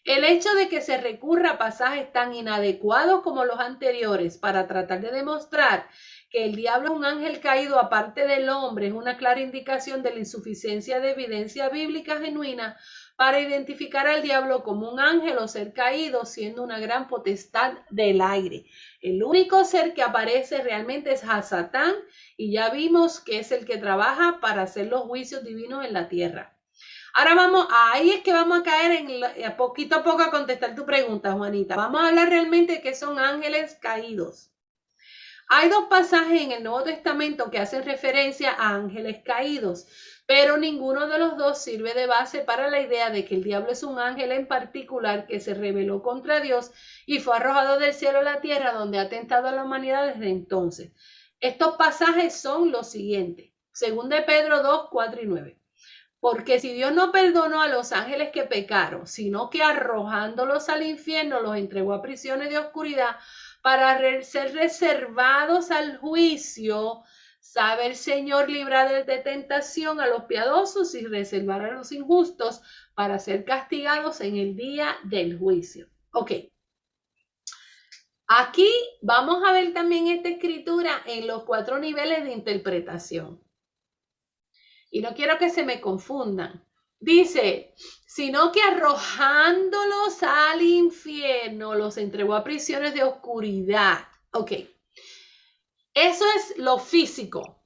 S1: El hecho de que se recurra a pasajes tan inadecuados como los anteriores para tratar de demostrar que el diablo es un ángel caído aparte del hombre es una clara indicación de la insuficiencia de evidencia bíblica genuina para identificar al diablo como un ángel o ser caído, siendo una gran potestad del aire. El único ser que aparece realmente es a Satán y ya vimos que es el que trabaja para hacer los juicios divinos en la tierra. Ahora ahí es que vamos a caer poquito a poco a contestar tu pregunta, Juanita. Vamos a hablar realmente de qué son ángeles caídos. Hay dos pasajes en el Nuevo Testamento que hacen referencia a ángeles caídos, pero ninguno de los dos sirve de base para la idea de que el diablo es un ángel en particular que se rebeló contra Dios y fue arrojado del cielo a la tierra donde ha tentado a la humanidad desde entonces. Estos pasajes son los siguientes. Según de Pedro 2, 4 y 9. Porque si Dios no perdonó a los ángeles que pecaron, sino que arrojándolos al infierno los entregó a prisiones de oscuridad para ser reservados al juicio, sabe el Señor librar de tentación a los piadosos y reservar a los injustos para ser castigados en el día del juicio. Ok. Aquí vamos a ver también esta escritura en los 4 niveles de interpretación. Y no quiero que se me confundan. Dice, sino que arrojándolos al infierno, los entregó a prisiones de oscuridad. Ok. Eso es lo físico.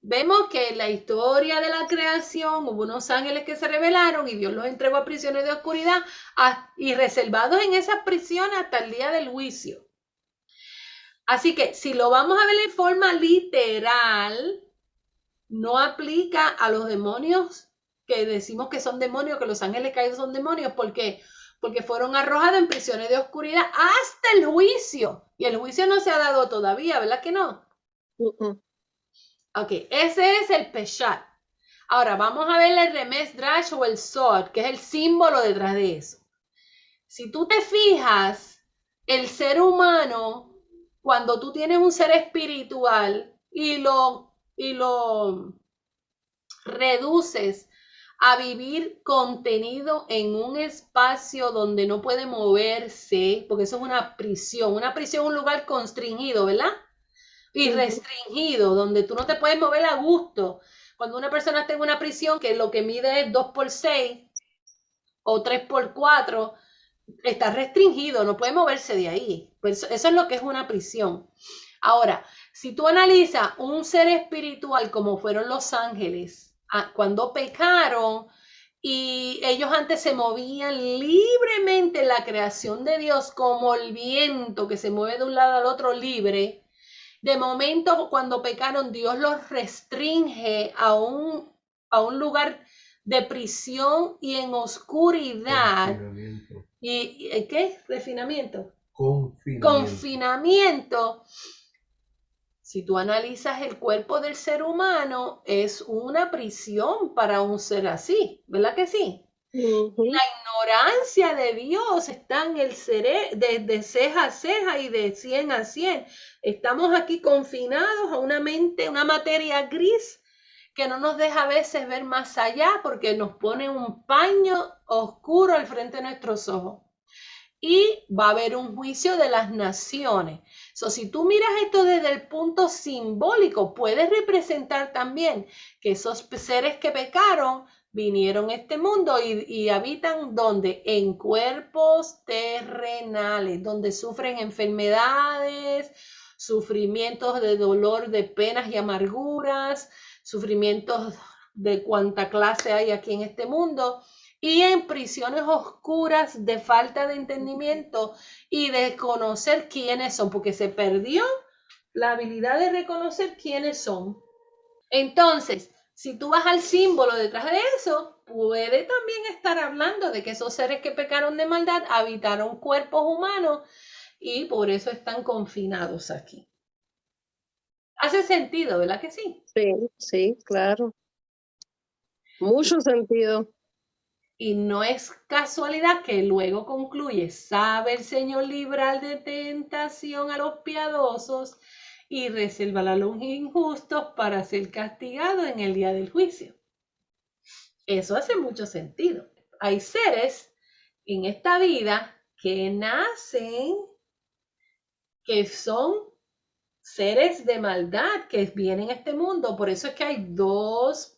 S1: Vemos que en la historia de la creación hubo unos ángeles que se rebelaron y Dios los entregó a prisiones de oscuridad y reservados en esas prisiones hasta el día del juicio. Así que si lo vamos a ver en forma literal, no aplica a los demonios que decimos que son demonios, que los ángeles caídos son demonios, porque fueron arrojados en prisiones de oscuridad hasta el juicio. Y el juicio no se ha dado todavía, ¿verdad que no? Ok, ese es el Peshat. Ahora vamos a ver el Remes Drash o el Sod, que es el símbolo detrás de eso. Si tú te fijas, el ser humano, cuando tú tienes un ser espiritual y lo reduces a vivir contenido en un espacio donde no puede moverse, porque eso es una prisión es un lugar constringido, ¿verdad? Y restringido, donde tú no te puedes mover a gusto. Cuando una persona está en una prisión que lo que mide es 2x6 o 3x4, está restringido, no puede moverse de ahí. Pues eso es lo que es una prisión. Ahora, si tú analizas un ser espiritual como fueron los ángeles, cuando pecaron y ellos antes se movían libremente en la creación de Dios como el viento que se mueve de un lado al otro libre, de momento cuando pecaron Dios los restringe a un lugar de prisión y en oscuridad. ¿Y qué? ¿Refinamiento? Confinamiento. Si tú analizas el cuerpo del ser humano, es una prisión para un ser así, ¿verdad que sí? La ignorancia de Dios está en el cerebro, de ceja a ceja y de 100 a 100. Estamos aquí confinados a una mente, una materia gris que no nos deja a veces ver más allá porque nos pone un paño oscuro al frente de nuestros ojos. Y va a haber un juicio de las naciones. Si tú miras esto desde el punto simbólico, puedes representar también que esos seres que pecaron vinieron a este mundo y habitan donde en cuerpos terrenales, donde sufren enfermedades, sufrimientos de dolor, de penas y amarguras, sufrimientos de cuanta clase hay aquí en este mundo, y en prisiones oscuras de falta de entendimiento y de conocer quiénes son, porque se perdió la habilidad de reconocer quiénes son. Entonces, si tú vas al símbolo detrás de eso, puede también estar hablando de que esos seres que pecaron de maldad habitaron cuerpos humanos y por eso están confinados aquí. Hace sentido, ¿verdad que sí?
S2: Sí, sí, claro. Mucho sentido.
S1: Y no es casualidad que luego concluye, sabe el Señor librar de tentación a los piadosos y reservar a los injustos para ser castigados en el día del juicio. Eso hace mucho sentido. Hay seres en esta vida que nacen, que son seres de maldad, que vienen a este mundo. Por eso es que hay dos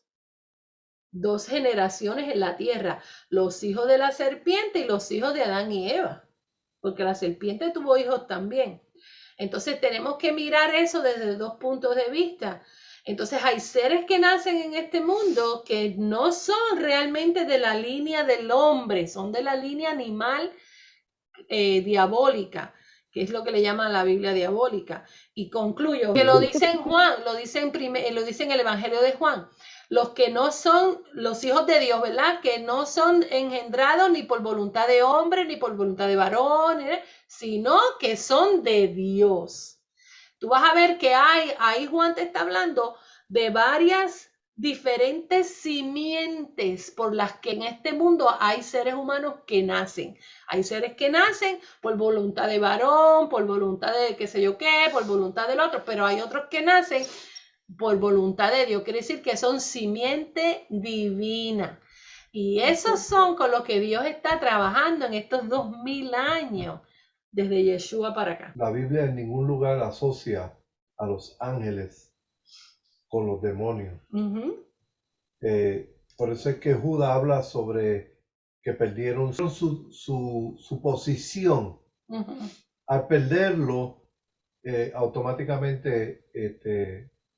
S1: generaciones en la tierra, los hijos de la serpiente y los hijos de Adán y Eva, porque la serpiente tuvo hijos también. Entonces tenemos que mirar eso desde dos puntos de vista. Entonces hay seres que nacen en este mundo que no son realmente de la línea del hombre, son de la línea animal diabólica, que es lo que le llama la Biblia diabólica. Y concluyo, que lo dice en Juan, lo dice en el Evangelio de Juan. Los que no son los hijos de Dios, ¿verdad? Que no son engendrados ni por voluntad de hombre, ni por voluntad de varón, sino que son de Dios. Tú vas a ver que ahí Juan te está hablando de varias diferentes simientes por las que en este mundo hay seres humanos que nacen. Hay seres que nacen por voluntad de varón, por voluntad de qué sé yo qué, por voluntad del otro, pero hay otros que nacen por voluntad de Dios, quiere decir que son simiente divina. Y esos son con los que Dios está trabajando en estos 2000 años, desde Yeshua para acá.
S3: La Biblia en ningún lugar asocia a los ángeles con los demonios. Por eso es que Judas habla sobre que perdieron su posición. Al perderlo, automáticamente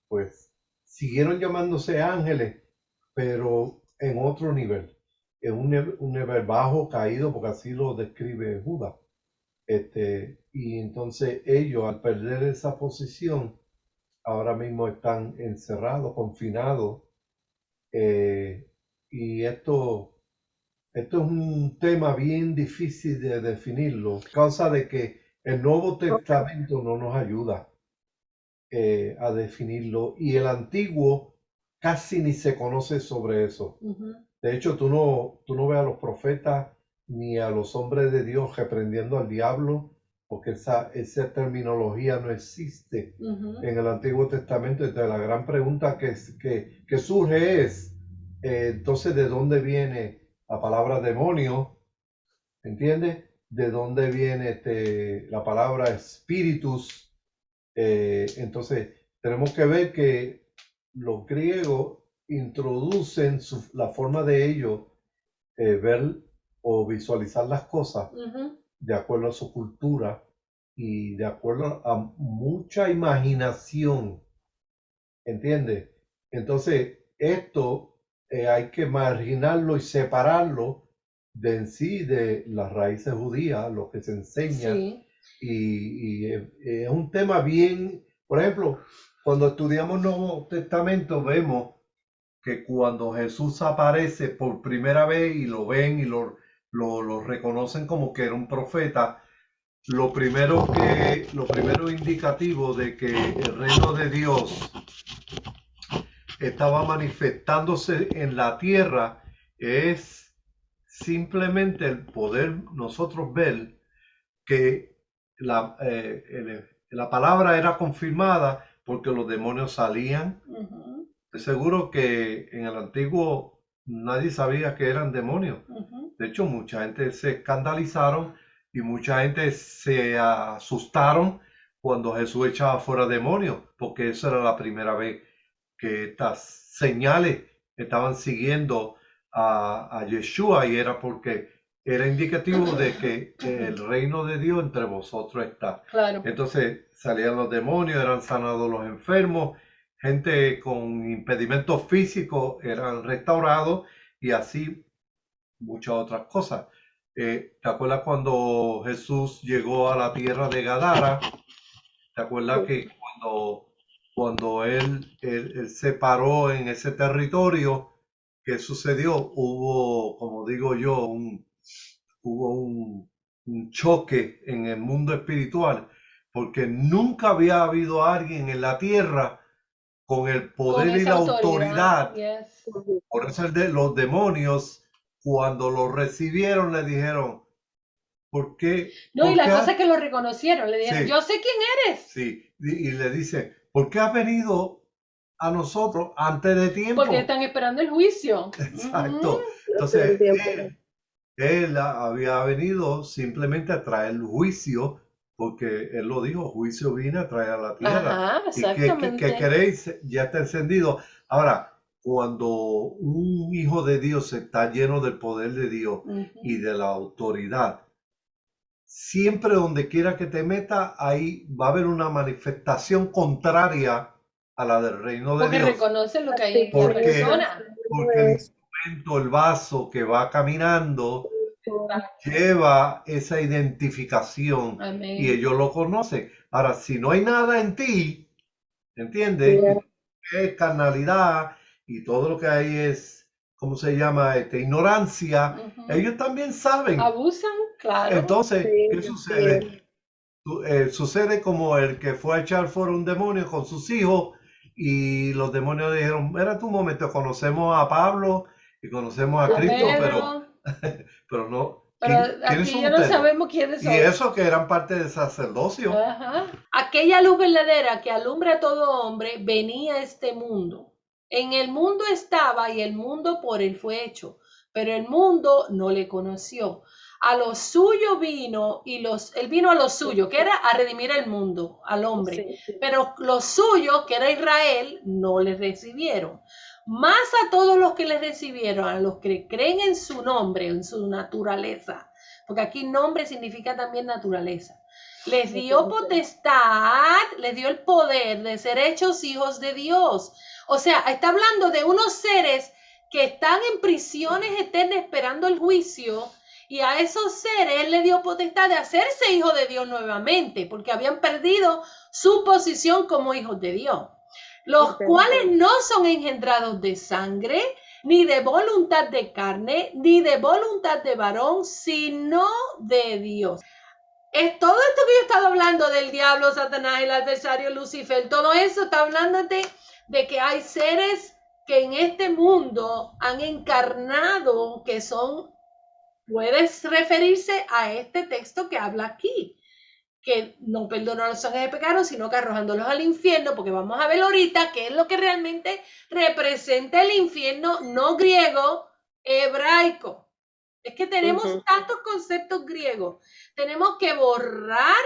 S3: pues siguieron llamándose ángeles, pero en otro nivel, en un nivel bajo, caído, porque así lo describe Judas. Y entonces ellos, al perder esa posición, ahora mismo están encerrados, confinados, y esto es un tema bien difícil de definirlo, a causa de que el Nuevo Testamento no nos ayuda a definirlo, y el Antiguo casi ni se conoce sobre eso. De hecho, tú no ves a los profetas ni a los hombres de Dios reprendiendo al diablo, porque esa terminología no existe en el Antiguo Testamento. Entonces, la gran pregunta que surge es, entonces, ¿de dónde viene la palabra demonio? ¿Entiendes? ¿De dónde viene la palabra espíritus? Entonces, tenemos que ver que los griegos introducen la forma de ellos ver o visualizar las cosas de acuerdo a su cultura y de acuerdo a mucha imaginación, ¿entiendes? Entonces, esto hay que marginarlo y separarlo de en sí de las raíces judías, lo que se enseña.
S1: Sí.
S3: Y es un tema bien, por ejemplo, cuando estudiamos Nuevo Testamento vemos que cuando Jesús aparece por primera vez y lo ven y lo reconocen como que era un profeta, lo primero indicativo de que el reino de Dios estaba manifestándose en la tierra es simplemente el poder nosotros ver que la palabra era confirmada porque los demonios salían. Estoy seguro que en el antiguo nadie sabía que eran demonios. De hecho, mucha gente se escandalizaron y mucha gente se asustaron cuando Jesús echaba fuera demonios, porque esa era la primera vez que estas señales estaban siguiendo a Yeshua, y era porque era indicativo de que el reino de Dios entre vosotros está.
S1: Claro.
S3: Entonces salían los demonios, eran sanados los enfermos, gente con impedimentos físicos eran restaurados, y así muchas otras cosas. ¿Te acuerdas cuando Jesús llegó a la tierra de Gadara? ¿Te acuerdas que cuando él se paró en ese territorio, ¿qué sucedió? Hubo, como digo yo, hubo un choque en el mundo espiritual, porque nunca había habido alguien en la tierra con el poder y la autoridad.
S1: Yes.
S3: Por eso los demonios, cuando lo recibieron, le dijeron, ¿por qué?
S1: No,
S3: ¿por
S1: y la
S3: qué
S1: cosa es que lo reconocieron, le dijeron,
S3: Sí.
S1: yo sé quién eres.
S3: Sí, y le dice, ¿por qué has venido a nosotros antes de tiempo?
S1: Porque están esperando el juicio.
S3: Exacto. Entonces, él había venido simplemente a traer el juicio, porque él lo dijo, juicio vine a traer a la tierra.
S1: Ajá, exactamente.
S3: ¿Y qué queréis? Ya está encendido. Ahora, cuando un hijo de Dios está lleno del poder de Dios y de la autoridad, siempre donde quiera que te meta, ahí va a haber una manifestación contraria a la del reino de
S1: Porque
S3: Dios.
S1: reconoce lo que hay en la
S3: Porque
S1: persona.
S3: el instrumento, el vaso que va caminando, lleva esa identificación.
S1: Amén.
S3: Y ellos lo conocen. Ahora, si no hay nada en ti, ¿entiendes? Es carnalidad y todo lo que hay es, ¿cómo se llama? Ignorancia. Ellos también saben.
S1: Abusan, claro.
S3: Entonces, ¿qué sucede? Sucede como el que fue a echar fuera un demonio con sus hijos, y los demonios dijeron, espérate un momento, conocemos a Pablo y conocemos a Cristo, pero no.
S1: Pero aquí ya no sabemos quiénes son.
S3: Y eso que eran parte del sacerdocio.
S1: Ajá. Aquella luz verdadera que alumbra a todo hombre venía a este mundo. En el mundo estaba y el mundo por él fue hecho, pero el mundo no le conoció. A lo suyo vino él vino a lo suyo, que era a redimir el mundo, al hombre. Sí. Pero los suyos, que era Israel, no le recibieron. Más a todos los que le recibieron, a los que creen en su nombre, en su naturaleza, porque aquí nombre significa también naturaleza. Les dio potestad, les dio el poder de ser hechos hijos de Dios. O sea, está hablando de unos seres que están en prisiones eternas esperando el juicio, y a esos seres Él le dio potestad de hacerse hijos de Dios nuevamente, porque habían perdido su posición como hijos de Dios, los cuales no son engendrados de sangre, ni de voluntad de carne, ni de voluntad de varón, sino de Dios. Es todo esto que yo he estado hablando del diablo, Satanás, el adversario, Lucifer, todo eso está hablando de que hay seres que en este mundo han encarnado, que son, puedes referirse a este texto que habla aquí, que no perdonó a los ángeles de pecado, sino que arrojándolos al infierno, porque vamos a ver ahorita qué es lo que realmente representa el infierno, no griego, hebraico. Es que tenemos tantos conceptos griegos. Tenemos que borrar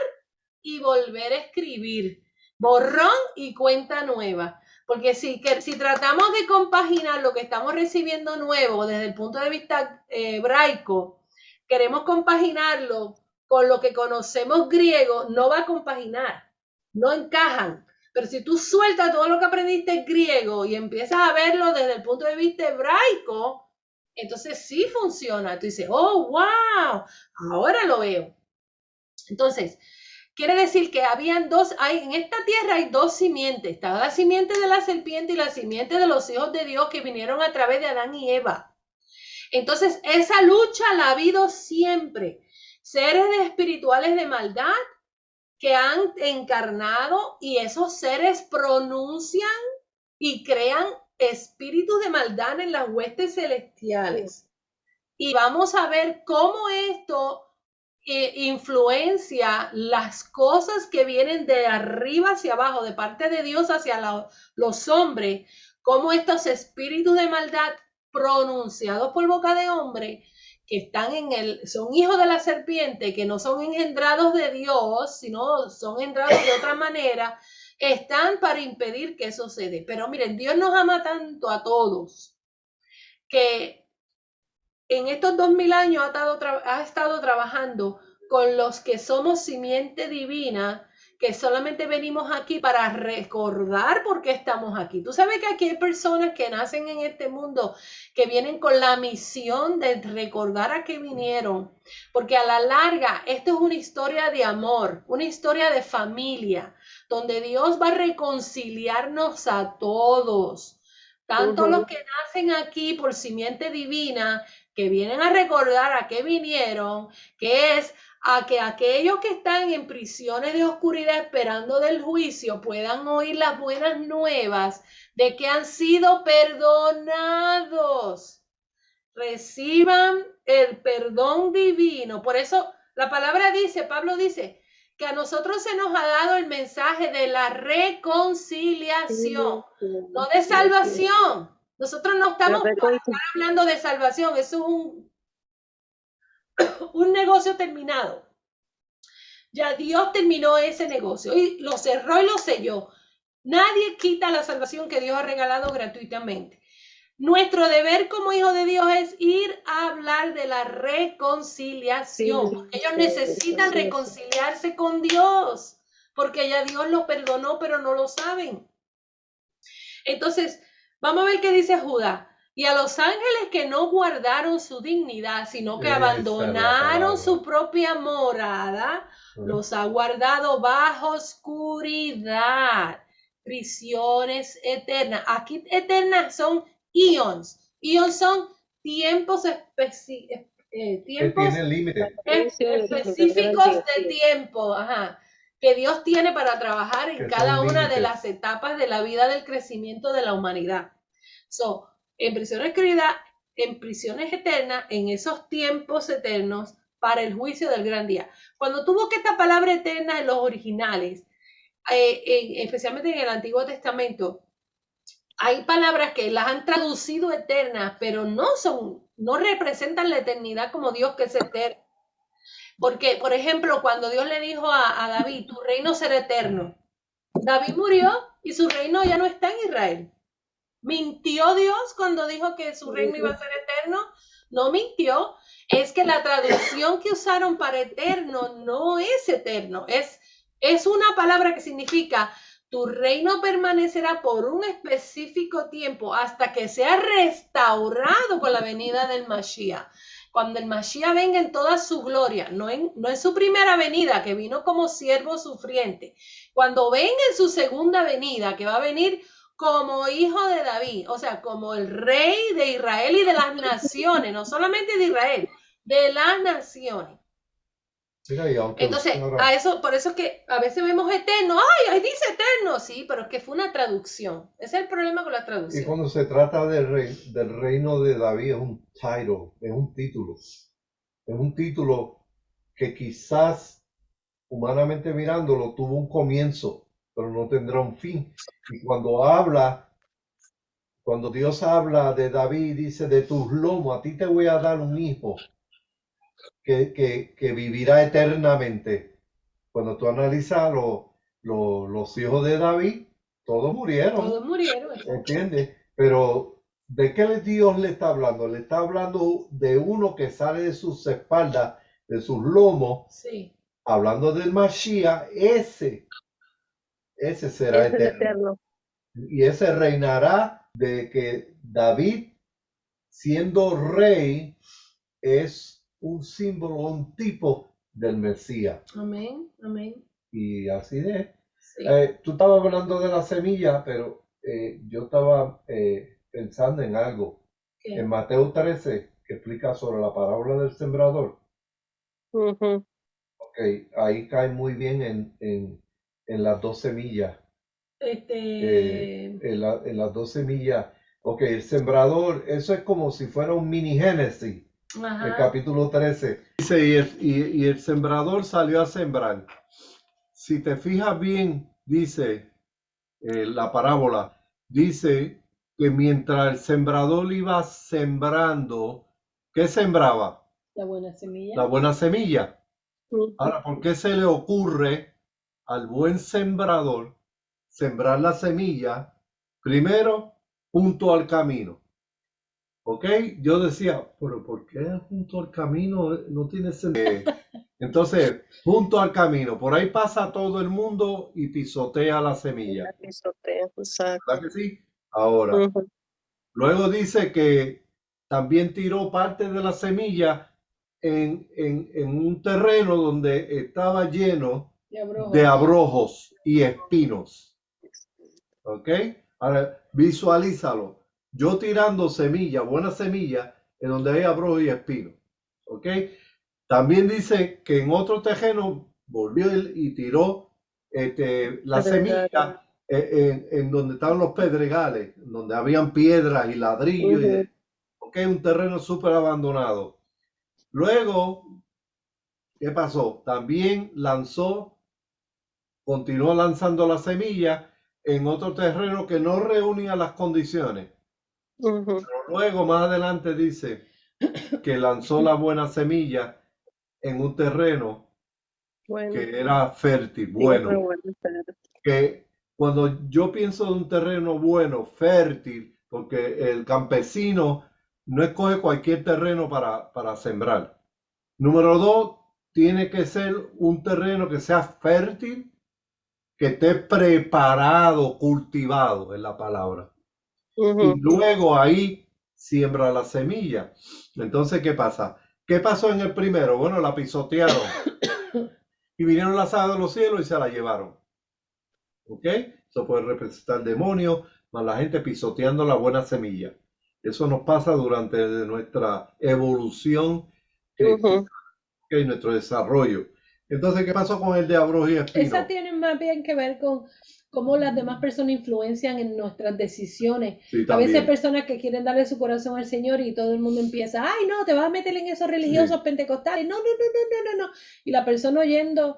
S1: y volver a escribir. Borrón y cuenta nueva. Porque si tratamos de compaginar lo que estamos recibiendo nuevo desde el punto de vista hebraico, queremos compaginarlo con lo que conocemos griego, no va a compaginar. No encajan. Pero si tú sueltas todo lo que aprendiste griego y empiezas a verlo desde el punto de vista hebraico, entonces sí funciona. Tú dices, oh, wow, ahora lo veo. Entonces, quiere decir que en esta tierra hay dos simientes. Está la simiente de la serpiente y la simiente de los hijos de Dios que vinieron a través de Adán y Eva. Entonces, esa lucha la ha habido siempre. Seres espirituales de maldad que han encarnado, y esos seres pronuncian y crean espíritus de maldad en las huestes celestiales. Y vamos a ver cómo esto influencia las cosas que vienen de arriba hacia abajo, de parte de Dios hacia los hombres, cómo estos espíritus de maldad pronunciados por boca de hombre, que están son hijos de la serpiente, que no son engendrados de Dios, sino son engendrados de otra manera, están para impedir que eso se dé. Pero miren, Dios nos ama tanto a todos que en estos 2000 años ha estado trabajando con los que somos simiente divina, que solamente venimos aquí para recordar por qué estamos aquí. Tú sabes que aquí hay personas que nacen en este mundo que vienen con la misión de recordar a qué vinieron, porque a la larga esto es una historia de amor, una historia de familia, donde Dios va a reconciliarnos a todos, tanto los que nacen aquí por simiente divina, que vienen a recordar a qué vinieron, que es a que aquellos que están en prisiones de oscuridad esperando del juicio puedan oír las buenas nuevas de que han sido perdonados. Reciban el perdón divino. Por eso la palabra dice, Pablo dice, que a nosotros se nos ha dado el mensaje de la reconciliación, no de salvación. Nosotros no estamos hablando de salvación, eso es un negocio terminado. Ya Dios terminó ese negocio y lo cerró y lo selló. Nadie quita la salvación que Dios ha regalado gratuitamente. Nuestro deber como hijos de Dios es ir a hablar de la reconciliación. Porque ellos necesitan reconciliarse con Dios, porque ya Dios los perdonó, pero no lo saben. Entonces, vamos a ver qué dice Judá. Y a los ángeles que no guardaron su dignidad, sino que abandonaron su propia morada, los ha guardado bajo oscuridad, prisiones eternas. Aquí eternas son íons. Íons son tiempos específicos de tiempo, que Dios tiene para trabajar en cada una de las etapas de la vida del crecimiento de la humanidad. En prisiones eternas, en esos tiempos eternos, para el juicio del gran día. Cuando tú buscas esta palabra eterna en los originales, especialmente en el Antiguo Testamento, hay palabras que las han traducido eternas, pero no representan la eternidad como Dios, que es eterno. Porque, por ejemplo, cuando Dios le dijo a David, tu reino será eterno, David murió y su reino ya no está en Israel. ¿Mintió Dios cuando dijo que su reino iba a ser eterno? No mintió. Es que la traducción que usaron para eterno no es eterno, es una palabra que significa tu reino permanecerá por un específico tiempo hasta que sea restaurado con la venida del Mashiach. Cuando el Mashiach venga en toda su gloria, no en su primera venida, que vino como siervo sufriente, cuando venga en su segunda venida, que va a venir como hijo de David, o sea, como el rey de Israel y de las naciones, no solamente de Israel, de las naciones.
S3: Mira, y aunque
S1: Entonces,
S3: ahora,
S1: por eso es que a veces vemos eterno, ¡ay, ahí dice eterno! Sí, pero es que fue una traducción. Ese es el problema con la
S3: y
S1: traducción.
S3: cuando se trata del reino de David es un title, es un título. Es un título que quizás humanamente mirándolo tuvo un comienzo, pero no tendrá un fin. Y cuando Dios habla de David, dice, de tus lomos, a ti te voy a dar un hijo que vivirá eternamente. Cuando tú analizas los hijos de David, todos murieron,
S1: Todos murieron, exacto.
S3: ¿entiendes? Pero ¿de qué Dios le está hablando? Le está hablando de uno que sale de sus espaldas, de sus lomos,
S1: Sí,
S3: hablando del Mashiach, ese será
S2: Es el
S3: eterno.
S2: eterno.
S3: Y ese reinará de que David, siendo rey, es un símbolo, un tipo del Mesías.
S1: amén, amén.
S3: Y así es.
S1: Sí.
S3: Tú estabas hablando de la semilla, pero yo estaba pensando en algo.
S1: ¿Qué?
S3: En Mateo 13, que explica sobre la parábola del sembrador.
S2: Ujú.
S3: Ok, ahí cae muy bien en las dos semillas. En las dos semillas. Ok, el sembrador, eso es como si fuera un mini Génesis. El
S1: Ajá,
S3: capítulo 13. Dice, y el sembrador salió a sembrar. Si te fijas bien, dice la parábola, dice que mientras el sembrador iba sembrando, ¿qué sembraba?
S1: la buena semilla.
S3: La buena semilla.
S2: Ujú.
S3: Ahora, ¿por qué se le ocurre al buen sembrador sembrar la semilla primero junto al camino? ¿Ok? Yo decía, pero ¿por qué junto al camino? No tiene sentido. Entonces, junto al camino, por ahí pasa todo el mundo y pisotea la semilla.
S2: La pisotea, exacto.
S3: ¿Verdad que sí? Ahora,
S2: Ujú.
S3: luego dice que también tiró parte de la semilla en un terreno donde estaba lleno de abrojos y espinos. ¿Ok? Ahora, visualízalo. Yo tirando semilla, buena semilla, en donde hay abrojos y espinos. ¿Ok? También dice que en otro terreno volvió y tiró la
S2: Pedregal.
S3: semilla en donde estaban los pedregales, donde habían piedras y ladrillos.
S2: Ujú.
S3: Ok, un terreno súper abandonado. Luego, ¿qué pasó? También continuó lanzando la semilla en otro terreno que no reunía las condiciones.
S2: Ujú.
S3: Pero luego, más adelante, dice que lanzó la buena semilla en un terreno
S2: Bueno,
S3: que era fértil,
S2: sí,
S3: bueno.
S2: fue bueno, pero-
S3: Que cuando yo pienso de un terreno bueno, fértil, porque el campesino no escoge cualquier terreno para sembrar. Número dos, tiene que ser un terreno que sea fértil, que esté preparado, cultivado, es la palabra. Y
S2: Ujú.
S3: luego ahí siembra la semilla. Entonces, ¿qué pasa? ¿Qué pasó en el primero? Bueno, la pisotearon y vinieron las aves de los cielos y se la llevaron. ¿Ok? Eso puede representar demonios, más la gente pisoteando la buena semilla. Eso nos pasa durante nuestra evolución
S2: Ujú.
S1: Ujú.
S3: nuestro desarrollo. Entonces, ¿qué pasó con el de abrojos y
S1: Esa
S3: espinos?
S1: tiene más bien que ver con cómo las demás personas influencian en nuestras decisiones.
S3: Sí,
S1: A veces hay
S3: también.
S1: personas que quieren darle su corazón al Señor y todo el mundo empieza, ay, no, te vas a meter en esos religiosos
S3: Sí.
S1: pentecostales. No, no, no, no, no, no, no. Y la persona oyendo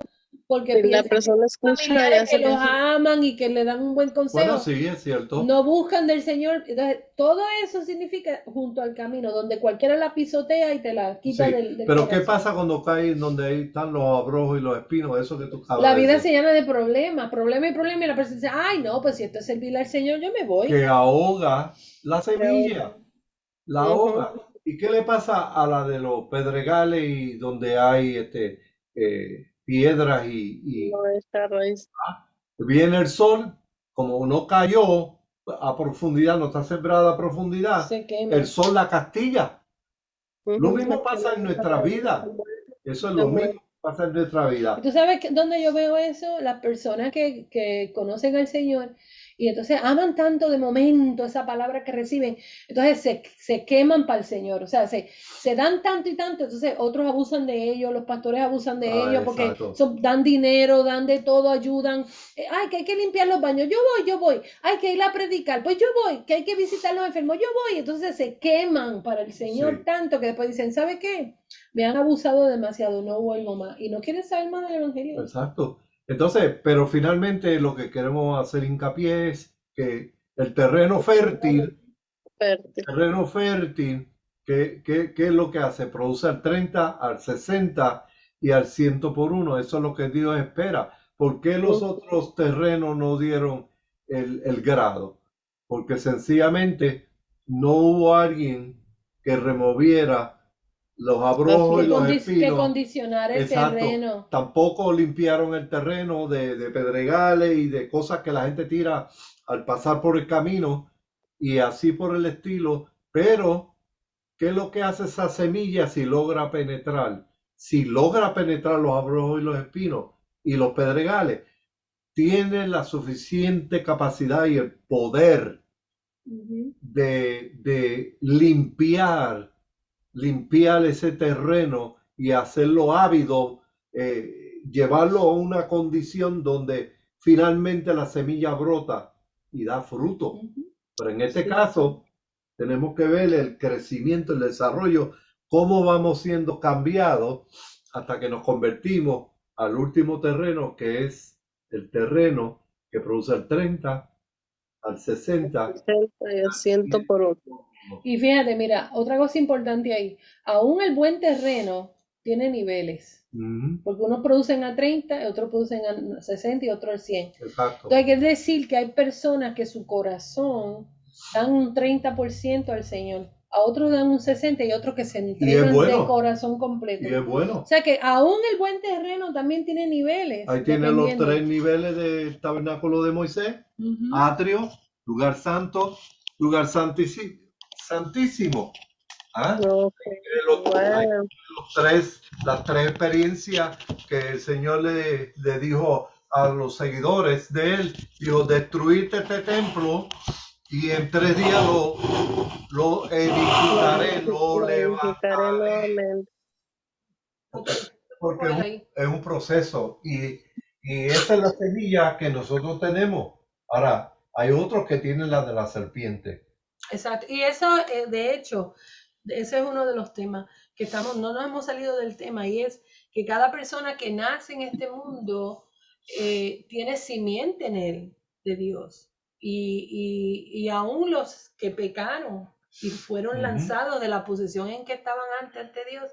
S1: porque
S2: Y la
S1: piensa que
S2: persona
S1: son
S2: escucha y
S1: familiares
S2: hace
S1: que los
S2: caso.
S1: aman y que le dan un buen
S3: Bueno,
S1: consejo,
S3: sí, es cierto.
S1: no buscan del Señor. Entonces, todo eso significa junto al camino, donde cualquiera la pisotea y te la quita
S3: Sí.
S1: del
S3: Pero ¿qué
S1: corazón.
S3: pasa cuando cae donde ahí están los abrojos y los espinos? Eso que tú acabas
S1: La
S3: de
S1: vida
S3: decir.
S1: se llena de problemas, problema y problema, y la persona dice, ay, no, pues si esto es servirle al Señor, yo me voy.
S3: Que ahoga la
S2: Pero-
S3: semilla. La
S2: Ujú.
S3: ahoga. ¿Y qué le pasa a la de los pedregales y donde hay piedras y
S2: No esta raíz.
S3: viene el sol, como no cayó a profundidad, no está sembrada a profundidad,
S1: Se quema.
S3: el sol la castilla. Lo
S2: Ujú,
S3: mismo
S2: porque
S3: pasa en
S2: no
S3: nuestra
S2: se
S3: vida. Eso es
S2: se
S3: lo
S2: muere.
S3: mismo que pasa en nuestra
S1: ¿Y
S3: vida.
S1: tú sabes dónde yo veo eso? Las personas que conocen al Señor y entonces aman tanto de momento esa palabra que reciben, entonces se queman para el Señor, o sea, se dan tanto y tanto, entonces otros abusan de ellos, los pastores abusan de
S3: Ah,
S1: ellos porque
S3: exacto.
S1: dan dinero, dan de todo, ayudan. Ay, que hay que limpiar los baños, yo voy, hay que ir a predicar, pues yo voy, que hay que visitar los enfermos, yo voy, entonces se queman para el Señor
S3: Sí,
S1: tanto que después dicen, ¿sabe qué? Me han abusado demasiado, no vuelvo más. Y no quieren saber más del Evangelio.
S3: exacto. Entonces, pero finalmente lo que queremos hacer hincapié es que el
S2: Fértil.
S3: terreno fértil, ¿qué es lo que hace? Produce al 30, al 60 y al 100 por uno. Eso es lo que Dios espera. ¿Por qué los otros terrenos no dieron el grado? Porque sencillamente no hubo alguien que removiera los abrojos y los
S1: Que
S3: espinos.
S1: condicionar el
S3: Exacto.
S1: terreno.
S3: Tampoco limpiaron el terreno de pedregales y de cosas que la gente tira al pasar por el camino y así por el estilo. Pero, ¿qué es lo que hace esa semilla si logra penetrar? Si logra penetrar los abrojos y los espinos y los pedregales, tiene la suficiente capacidad y el poder
S1: Ujú.
S3: de limpiar ese terreno y hacerlo ávido, llevarlo a una condición donde finalmente la semilla brota y da fruto.
S1: Ujú.
S3: Pero en este
S1: Sí.
S3: caso tenemos que ver el crecimiento, el desarrollo, cómo vamos siendo cambiados hasta que nos convertimos al último terreno, que es el terreno que produce el 30, al 60,
S2: 60 y el
S3: al
S2: 100
S3: 100
S2: por uno.
S3: por uno.
S1: Y fíjate, mira, otra cosa importante ahí. Aún el buen terreno tiene niveles.
S3: Ujú,
S1: Porque unos producen a 30, otros producen a 60 y otros al 100.
S3: exacto.
S1: Entonces hay que decir que hay personas que su corazón dan un 30% al Señor. A otros dan un 60 y otros que se
S3: Y es
S1: entregan de
S3: bueno,
S1: corazón
S3: y
S1: completo.
S3: es
S1: O
S3: bueno.
S1: sea que aún el buen terreno también tiene niveles,
S3: Ahí tiene los
S1: dependiendo.
S3: 3 niveles del tabernáculo de Moisés:
S1: Ujú.
S3: atrio, lugar santo, lugar santísimo. ¿Ah?
S2: Ok,
S3: Hay
S2: bueno.
S3: las tres experiencias que el Señor le dijo a los seguidores de él. Dijo: destruirte este templo y en 3 días lo edificaré, lo
S2: Lo edificaré
S3: levantaré.
S2: nuevamente.
S3: Porque
S1: Por ahí.
S3: es un proceso y esa es la semilla que nosotros tenemos. Ahora, hay otros que tienen la de la serpiente.
S1: Exacto. Y eso, de hecho, ese es uno de los temas que no nos hemos salido del tema, y es que cada persona que nace en este mundo tiene simiente en él de Dios. Y aún los que pecaron y fueron lanzados de la posición en que estaban ante Dios,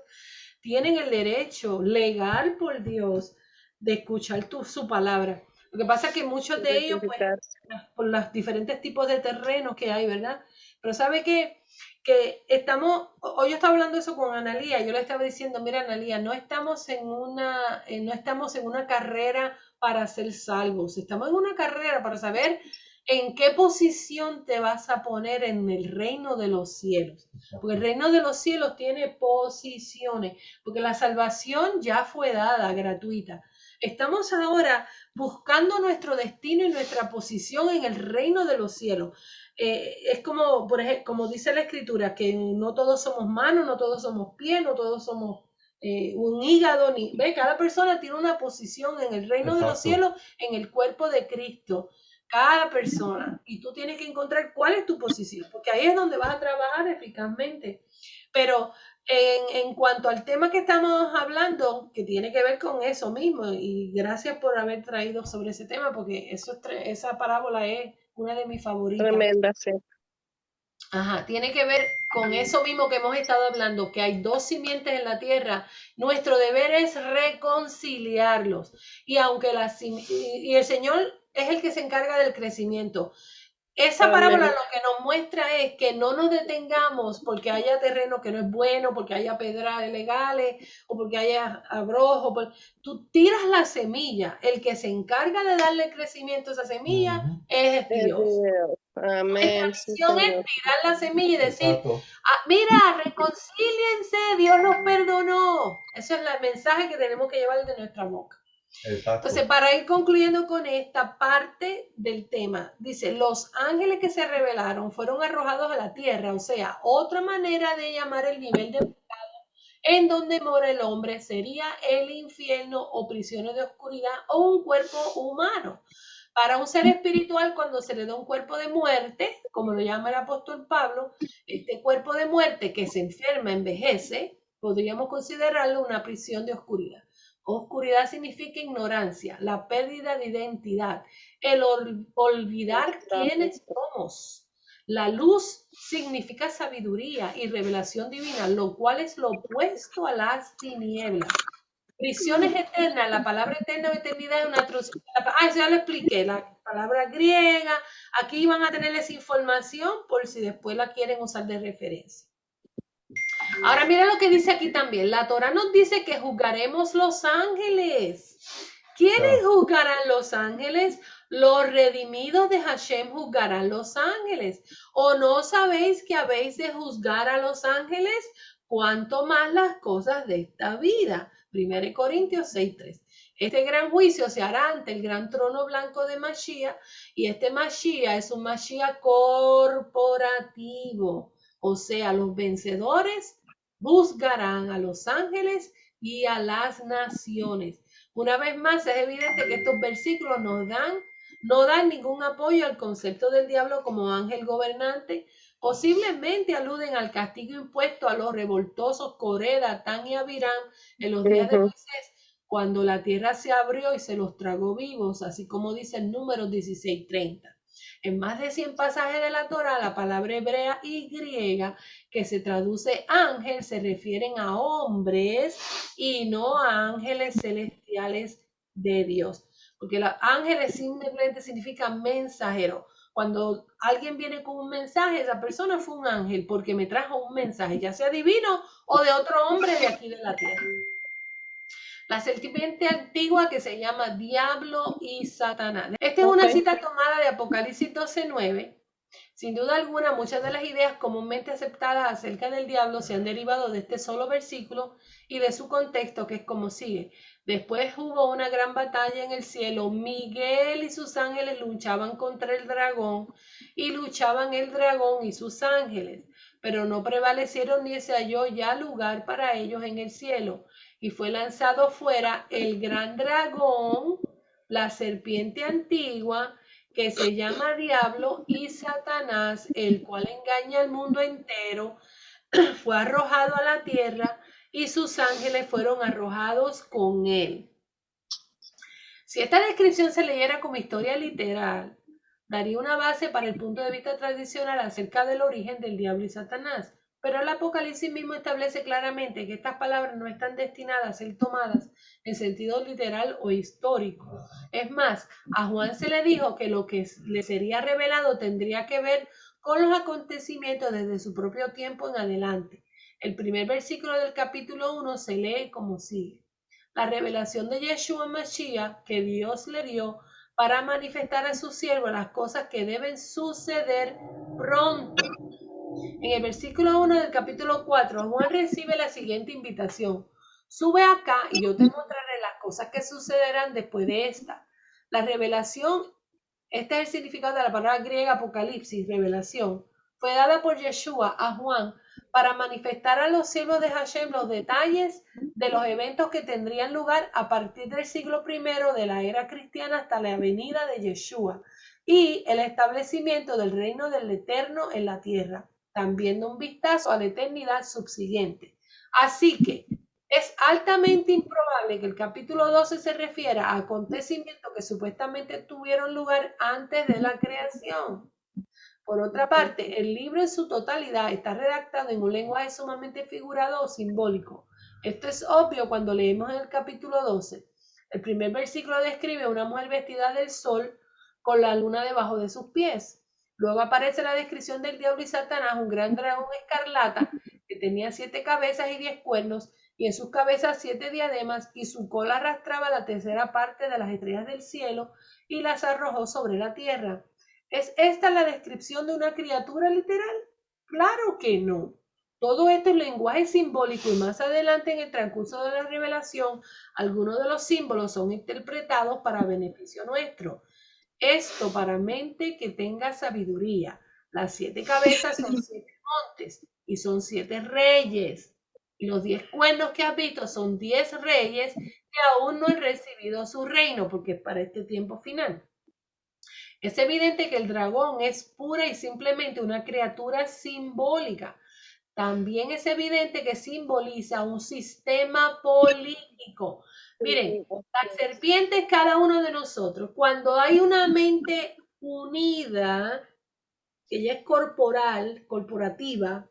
S1: tienen el derecho legal por Dios de escuchar su palabra. Lo que pasa es que muchos de ellos, pues,
S2: Rectificarse.
S1: por los diferentes tipos de terrenos que hay, ¿verdad? Pero sabe que hoy yo estaba hablando eso con Analía, yo le estaba diciendo, mira Analía, no estamos en una carrera para ser salvos, estamos en una carrera para saber en qué posición te vas a poner en el reino de los cielos. Porque el reino de los cielos tiene posiciones, porque la salvación ya fue dada gratuita. Estamos ahora buscando nuestro destino y nuestra posición en el reino de los cielos. Es como, por ejemplo, como dice la escritura, que no todos somos manos, no todos somos pies, no todos somos un hígado, cada persona tiene una posición en el reino de los cielos, en el cuerpo de Cristo. Cada persona. Y tú tienes que encontrar cuál es tu posición, porque ahí es donde vas a trabajar eficazmente. Pero en cuanto al tema que estamos hablando, que tiene que ver con eso mismo, y gracias por haber traído sobre ese tema, porque esa parábola es una de mis favoritas.
S2: Tremenda, sí.
S1: Ajá, tiene que ver con eso mismo que hemos estado hablando, que hay dos simientes en la tierra. Nuestro deber es reconciliarlos. Y aunque y el Señor es el que se encarga del crecimiento. esa parábola
S2: Amén.
S1: lo que nos muestra es que no nos detengamos porque haya terreno que no es bueno, porque haya piedras ilegales o porque haya abrojo. Tú tiras la semilla. El que se encarga de darle crecimiento a esa semilla
S3: Ujú.
S1: es
S2: Es
S1: Dios.
S2: Dios.
S1: Nuestra
S2: Amén. Sí,
S1: misión es
S2: Señor.
S1: tirar la semilla y decir,
S3: Exacto,
S1: mira, reconcíliense, Dios los perdonó. Ese es el mensaje que tenemos que llevar de nuestra boca. Entonces,
S3: exacto.
S1: para ir concluyendo con esta parte del tema, dice, los ángeles que se rebelaron fueron arrojados a la tierra, o sea, otra manera de llamar el nivel de pecado en donde mora el hombre sería el infierno o prisiones de oscuridad o un cuerpo humano. Para un ser espiritual, cuando se le da un cuerpo de muerte, como lo llama el apóstol Pablo, este cuerpo de muerte que se enferma, envejece, podríamos considerarlo una prisión de oscuridad. Oscuridad significa ignorancia, la pérdida de identidad, el olvidar quiénes somos. La luz significa sabiduría y revelación divina, lo cual es lo opuesto a las tinieblas. Prisiones eternas, la palabra eterna o eternidad es una atrocidad. Eso ya lo expliqué, la palabra griega. Aquí van a tener esa información por si después la quieren usar de referencia. Ahora mira lo que dice aquí también. La Torah nos dice que juzgaremos los ángeles. ¿Quiénes
S3: Ya.
S1: juzgarán los ángeles? Los redimidos de Hashem juzgarán los ángeles. ¿O no sabéis que habéis de juzgar a los ángeles? Cuanto más las cosas de esta vida. 1 Corintios 6:3. Este gran juicio se hará ante el gran trono blanco de Mashiach, y este Mashiach es un Mashiach corporativo. O sea, los vencedores juzgarán a los ángeles y a las naciones. Una vez más, es evidente que estos versículos no dan ningún apoyo al concepto del diablo como ángel gobernante. Posiblemente aluden al castigo impuesto a los revoltosos Coré, Datán y Abiram en los días de Moisés, cuando la tierra se abrió y se los tragó vivos, así como dice en Números 16:30. En más de 100 pasajes de la Torá, la palabra hebrea y griega que se traduce ángel se refieren a hombres y no a ángeles celestiales de Dios. Porque los ángeles simplemente significan mensajero. Cuando alguien viene con un mensaje, esa persona fue un ángel porque me trajo un mensaje, ya sea divino o de otro hombre de aquí de la tierra. La serpiente antigua que se llama Diablo y Satanás. Esta es una cita tomada de Apocalipsis 12:9. Sin duda alguna, muchas de las ideas comúnmente aceptadas acerca del diablo se han derivado de este solo versículo y de su contexto, que es como sigue. Después hubo una gran batalla en el cielo. Miguel y sus ángeles luchaban contra el dragón, y luchaban el dragón y sus ángeles, pero no prevalecieron ni se halló ya lugar para ellos en el cielo. Y fue lanzado fuera el gran dragón, la serpiente antigua, que se llama Diablo y Satanás, el cual engaña al mundo entero, fue arrojado a la tierra y sus ángeles fueron arrojados con él. Si esta descripción se leyera como historia literal, daría una base para el punto de vista tradicional acerca del origen del diablo y Satanás. Pero el Apocalipsis mismo establece claramente que estas palabras no están destinadas a ser tomadas en sentido literal o histórico. Es más, a Juan se le dijo que lo que le sería revelado tendría que ver con los acontecimientos desde su propio tiempo en adelante. El primer versículo del capítulo 1 se lee como sigue. La revelación de Yeshua Mashiach que Dios le dio para manifestar a sus siervos las cosas que deben suceder pronto. En el versículo 1 del capítulo 4, Juan recibe la siguiente invitación. Sube acá y yo te mostraré las cosas que sucederán después de esta. La revelación, este es el significado de la palabra griega apocalipsis, revelación, fue dada por Yeshua a Juan para manifestar a los siervos de Hashem los detalles de los eventos que tendrían lugar a partir del siglo I de la era cristiana hasta la venida de Yeshua y el establecimiento del reino del Eterno en la tierra, también un vistazo a la eternidad subsiguiente. Así que es altamente improbable que el capítulo 12 se refiera a acontecimientos que supuestamente tuvieron lugar antes de la creación. Por otra parte, el libro en su totalidad está redactado en un lenguaje sumamente figurado o simbólico. Esto es obvio cuando leemos en el capítulo 12. El primer versículo describe a una mujer vestida del sol con la luna debajo de sus pies. Luego aparece la descripción del diablo y Satanás, un gran dragón escarlata que tenía 7 cabezas y 10 cuernos, y en sus cabezas 7 diademas, y su cola arrastraba la tercera parte de las estrellas del cielo y las arrojó sobre la tierra. ¿Es esta la descripción de una criatura literal? Claro que no. Todo esto es lenguaje simbólico y más adelante en el transcurso de la revelación, algunos de los símbolos son interpretados para beneficio nuestro. Esto para mente que tenga sabiduría. Las 7 cabezas son 7 montes y son 7 reyes. Y los 10 cuernos que has visto son 10 reyes que aún no han recibido su reino porque es para este tiempo final. Es evidente que el dragón es pura y simplemente una criatura simbólica. También es evidente que simboliza un sistema político. Miren, la serpiente es cada uno de nosotros. Cuando hay una mente unida, que ya es corporal, corporativa,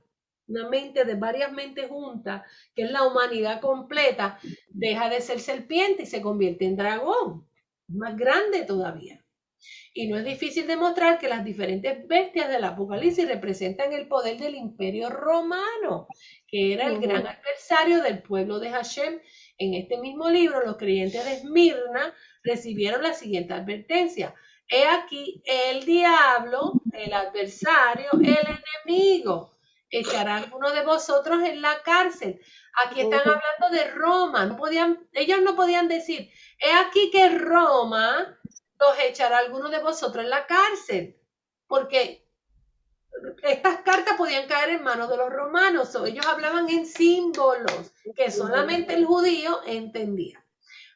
S1: una mente de varias mentes juntas, que es la humanidad completa, deja de ser serpiente y se convierte en dragón, más grande todavía. Y no es difícil demostrar que las diferentes bestias del Apocalipsis representan el poder del Imperio Romano, que era el gran adversario del pueblo de Hashem. En este mismo libro, los creyentes de Esmirna recibieron la siguiente advertencia. He aquí, el diablo, el adversario, el enemigo, echará a alguno de vosotros en la cárcel. Aquí están hablando de Roma. Ellos no podían decir, he aquí que Roma los echará alguno de vosotros en la cárcel, porque estas cartas podían caer en manos de los romanos, o ellos hablaban en símbolos que solamente el judío entendía.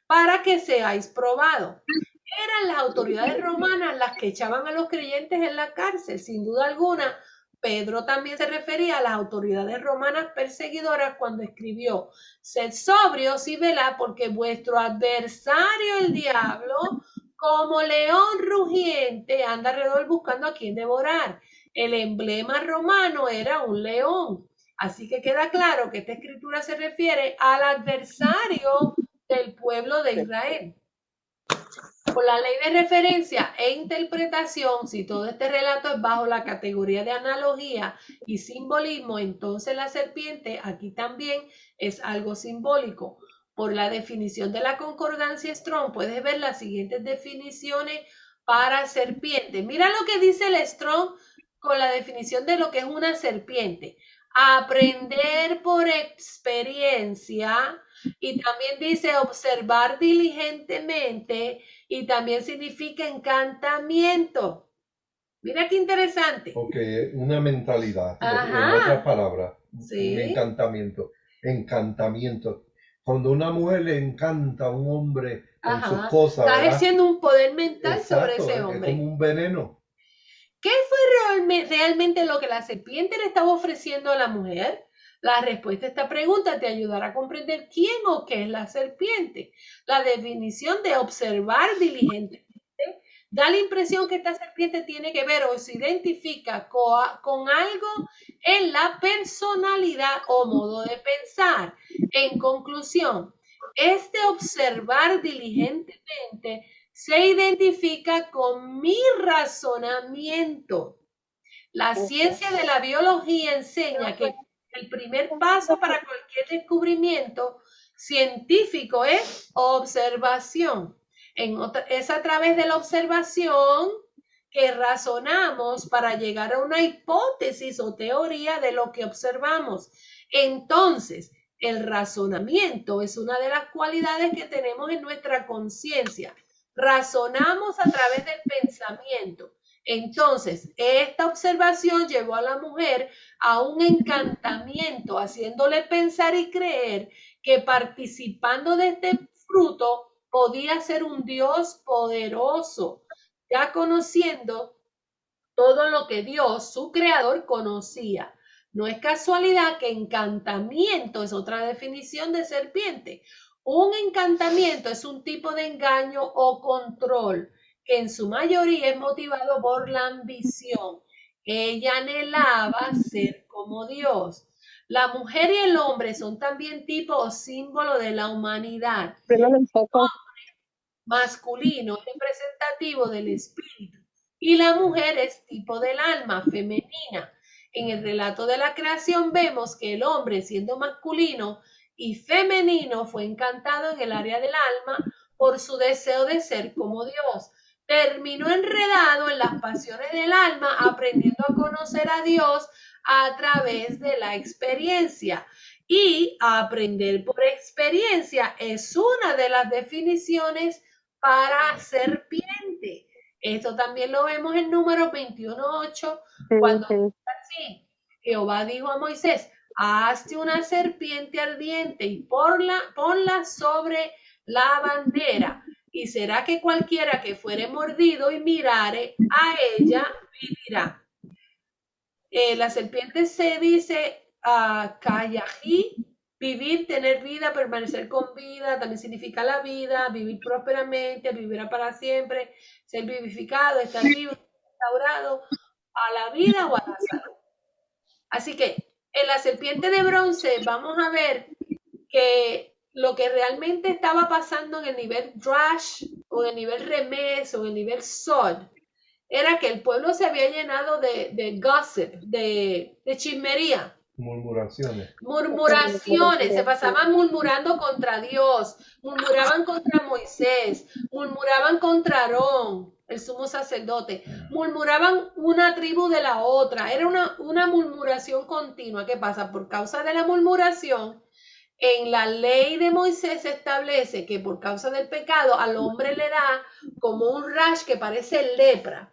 S1: Para que seáis probados. Eran las autoridades romanas las que echaban a los creyentes en la cárcel, sin duda alguna. Pedro también se refería a las autoridades romanas perseguidoras cuando escribió, sed sobrios y velad porque vuestro adversario el diablo, como león rugiente, anda alrededor buscando a quien devorar. El emblema romano era un león. Así que queda claro que esta escritura se refiere al adversario del pueblo de Israel. Por la ley de referencia e interpretación, si todo este relato es bajo la categoría de analogía y simbolismo, entonces la serpiente aquí también es algo simbólico. Por la definición de la concordancia Strong, puedes ver las siguientes definiciones para serpiente. Mira lo que dice el Strong con la definición de lo que es una serpiente. Aprender por experiencia, y también dice observar diligentemente, y también significa encantamiento. Mira qué interesante.
S3: Ok, una mentalidad,
S1: Ajá.
S3: en otras palabras,
S1: Sí.
S3: un encantamiento, encantamiento. Cuando a una mujer le encanta a un hombre con sus cosas,
S1: está
S3: ¿verdad?
S1: ejerciendo un poder mental
S3: Exacto,
S1: sobre ese hombre.
S3: es como un veneno.
S1: ¿Qué fue realmente lo que la serpiente le estaba ofreciendo a la mujer? La respuesta a esta pregunta te ayudará a comprender quién o qué es la serpiente. La definición de observar diligentemente da la impresión que esta serpiente tiene que ver o se identifica con algo en la personalidad o modo de pensar. En conclusión, este observar diligentemente se identifica con mi razonamiento. La ciencia de la biología enseña que el primer paso para cualquier descubrimiento científico es observación. Es a través de la observación que razonamos para llegar a una hipótesis o teoría de lo que observamos. Entonces, el razonamiento es una de las cualidades que tenemos en nuestra conciencia. Razonamos a través del pensamiento. Entonces, esta observación llevó a la mujer a un encantamiento, haciéndole pensar y creer que participando de este fruto podía ser un Dios poderoso, ya conociendo todo lo que Dios, su creador, conocía. No es casualidad que encantamiento es otra definición de serpiente. Un encantamiento es un tipo de engaño o control que en su mayoría es motivado por la ambición. Ella anhelaba ser como Dios. La mujer y el hombre son también tipo o símbolo de la humanidad.
S2: Pero un poco.
S1: Masculino representativo del espíritu. y la mujer es tipo del alma, femenina. En el relato de la creación vemos que el hombre, siendo masculino y femenino, fue encantado en el área del alma por su deseo de ser como Dios. Terminó enredado en las pasiones del alma, aprendiendo a conocer a Dios a través de la experiencia. Y aprender por experiencia es una de las definiciones para serpiente. Esto también lo vemos en Números 21:8, cuando dice así: Jehová dijo a Moisés, hazte una serpiente ardiente y ponla sobre la bandera, y será que cualquiera que fuere mordido y mirare a ella vivirá. La serpiente se dice Kayají, vivir, tener vida, permanecer con vida, también significa la vida, vivir prósperamente, vivir para siempre, ser vivificado, estar vivo, restaurado a la vida o a la salud. Así que en la serpiente de bronce vamos a ver que lo que realmente estaba pasando en el nivel Drash o en el nivel Remes o en el nivel Sod era que el pueblo se había llenado de gossip, de chismería.
S3: Murmuraciones.
S1: Murmuraciones, se pasaban murmurando contra Dios, murmuraban contra Moisés, murmuraban contra Aarón, el sumo sacerdote, murmuraban una tribu de la otra, era una murmuración continua. ¿Qué pasa? Por causa de la murmuración, en la ley de Moisés se establece que por causa del pecado al hombre le da como un rash que parece lepra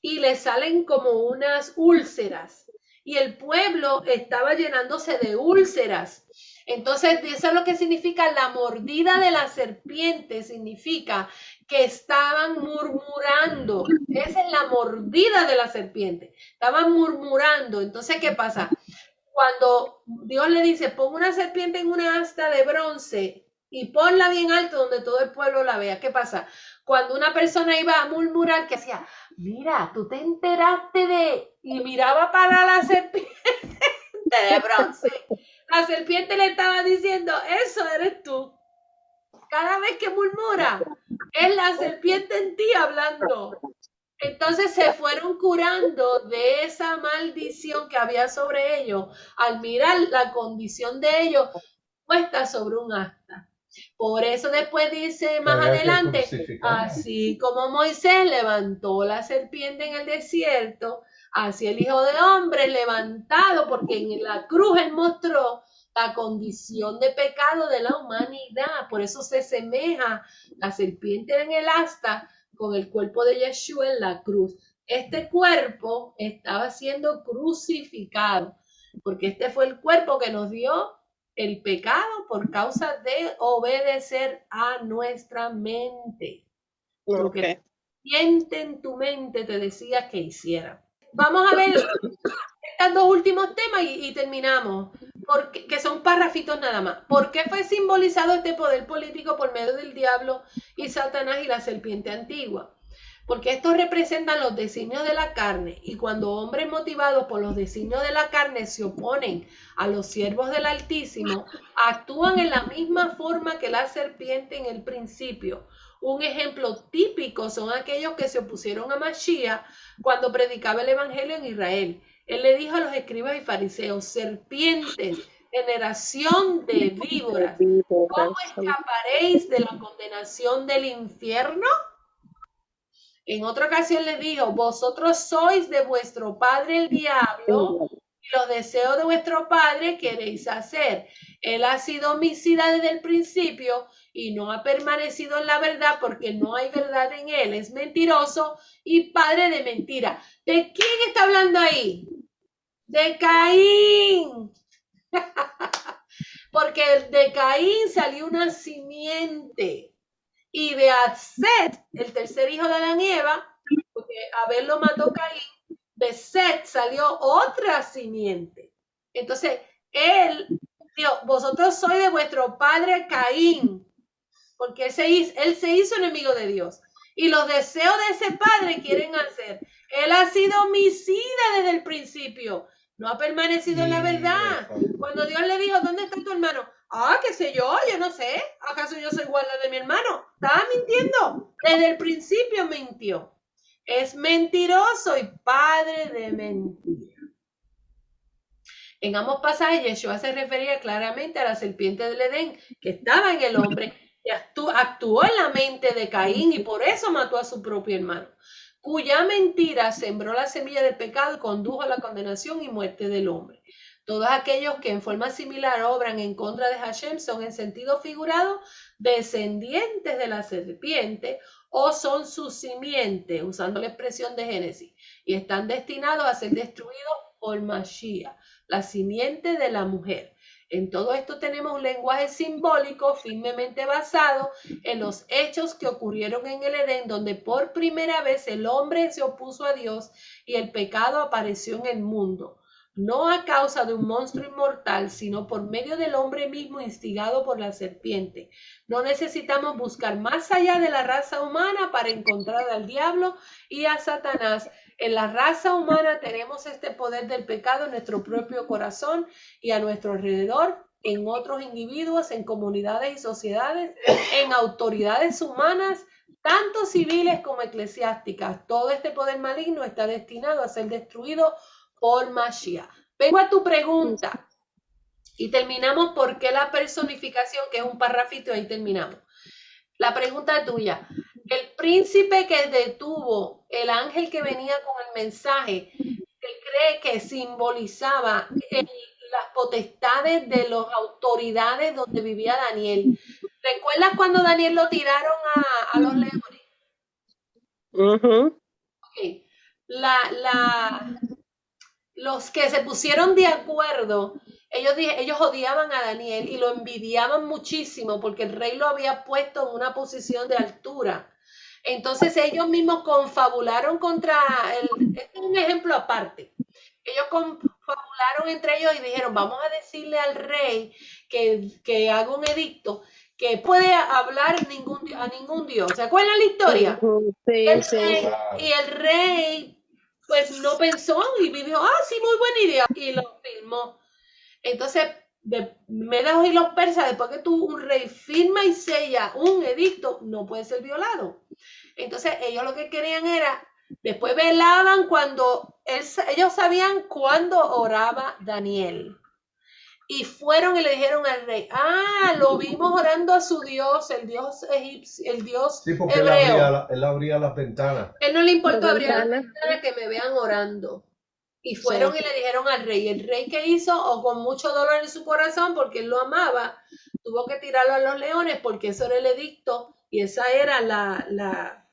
S1: y le salen como unas úlceras. Y el pueblo estaba llenándose de úlceras. Entonces, eso es lo que significa la mordida de la serpiente, significa que estaban murmurando. Esa es la mordida de la serpiente. Estaban murmurando. Entonces, ¿qué pasa? Cuando Dios le dice, pon una serpiente en una asta de bronce y ponla bien alto donde todo el pueblo la vea. ¿Qué pasa? Cuando una persona iba a murmurar, que hacía, mira, tú te enteraste de... Y miraba para la serpiente de bronce. La serpiente le estaba diciendo, eso eres tú. Cada vez que murmura, es la serpiente en ti hablando. Entonces se fueron curando de esa maldición que había sobre ellos al mirar la condición de ellos puesta sobre un asta. Por eso después dice más adelante, así como Moisés levantó la serpiente en el desierto, así el Hijo de Hombre levantado, porque en la cruz él mostró la condición de pecado de la humanidad. Por eso se semeja la serpiente en el asta con el cuerpo de Yeshua en la cruz. Este cuerpo estaba siendo crucificado, porque este fue el cuerpo que nos dio el pecado por causa de obedecer a nuestra mente. Lo que siente en tu mente te decía que hiciera. Vamos a ver estos dos últimos temas y terminamos, que son parrafitos nada más. ¿Por qué fue simbolizado este poder político por medio del diablo y Satanás y la serpiente antigua? Porque estos representan los designios de la carne, y cuando hombres motivados por los designios de la carne se oponen a los siervos del Altísimo, actúan en la misma forma que la serpiente en el principio. Un ejemplo típico son aquellos que se opusieron a Mashiach cuando predicaba el evangelio en Israel. Él le dijo a los escribas y fariseos, serpientes, generación de víboras, ¿cómo escaparéis de la condenación del infierno? En otra ocasión les dijo, vosotros sois de vuestro padre el diablo, y los deseos de vuestro padre queréis hacer. Él ha sido homicida desde el principio y no ha permanecido en la verdad porque no hay verdad en él. Es mentiroso y padre de mentira. ¿De quién está hablando ahí? De Caín. Porque de Caín salió una simiente. Y de Set, el tercer hijo de Adán y Eva, porque Abel lo mató Caín, de Set salió otra simiente. Entonces, él dijo, vosotros sois de vuestro padre Caín, porque él se hizo enemigo de Dios. Y los deseos de ese padre quieren hacer. Él ha sido homicida desde el principio. No ha permanecido en la verdad. Cuando Dios le dijo, ¿dónde está tu hermano? Qué sé yo no sé. ¿Acaso yo soy guarda de mi hermano? Estaba mintiendo. Desde el principio mintió. es mentiroso y padre de mentira. En ambos pasajes, Yeshua se refería claramente a la serpiente del Edén, que estaba en el hombre, y actuó en la mente de Caín y por eso mató a su propio hermano, cuya mentira sembró la semilla del pecado y condujo a la condenación y muerte del hombre. Todos aquellos que en forma similar obran en contra de Hashem son en sentido figurado descendientes de la serpiente o son su simiente, usando la expresión de Génesis, y están destinados a ser destruidos por Mashiach, la simiente de la mujer. En todo esto tenemos un lenguaje simbólico firmemente basado en los hechos que ocurrieron en el Edén, donde por primera vez el hombre se opuso a Dios y el pecado apareció en el mundo. No a causa de un monstruo inmortal, sino por medio del hombre mismo instigado por la serpiente. No necesitamos buscar más allá de la raza humana para encontrar al diablo y a Satanás. En la raza humana tenemos este poder del pecado en nuestro propio corazón y a nuestro alrededor, en otros individuos, en comunidades y sociedades, en autoridades humanas, tanto civiles como eclesiásticas. Todo este poder maligno está destinado a ser destruido por Mashiach. Vengo a tu pregunta y terminamos por qué la personificación, que es un parrafito, ahí terminamos. La pregunta tuya. El príncipe que detuvo el ángel que venía con el mensaje, él cree que simbolizaba las potestades de las autoridades donde vivía Daniel. ¿Recuerdas cuando Daniel lo tiraron a los leones? Okay. Los que se pusieron de acuerdo, ellos odiaban a Daniel y lo envidiaban muchísimo porque el rey lo había puesto en una posición de altura. Entonces ellos mismos confabularon contra él. Este es un ejemplo aparte. Ellos confabularon entre ellos y dijeron, vamos a decirle al rey que haga un edicto que puede hablar a ningún dios. ¿Se acuerdan la historia?
S2: Sí,
S1: y el rey pues no pensó y dijo, sí, muy buena idea, y lo firmó. Entonces, Medos y los persas, después que un rey firma y sella un edicto, no puede ser violado. Entonces, ellos lo que querían era, después velaban cuando, ellos sabían cuándo oraba Daniel. Y fueron y le dijeron al rey, lo vimos orando a su Dios, el Dios egipcio, el Dios
S3: sí, porque
S1: hebreo.
S3: Él abría las ventanas.
S1: Él no le importó abrir las ventanas que me vean orando. Y fueron y le dijeron al rey. El rey, ¿qué hizo? O con mucho dolor en su corazón, porque él lo amaba, tuvo que tirarlo a los leones, porque eso era el edicto y esa era la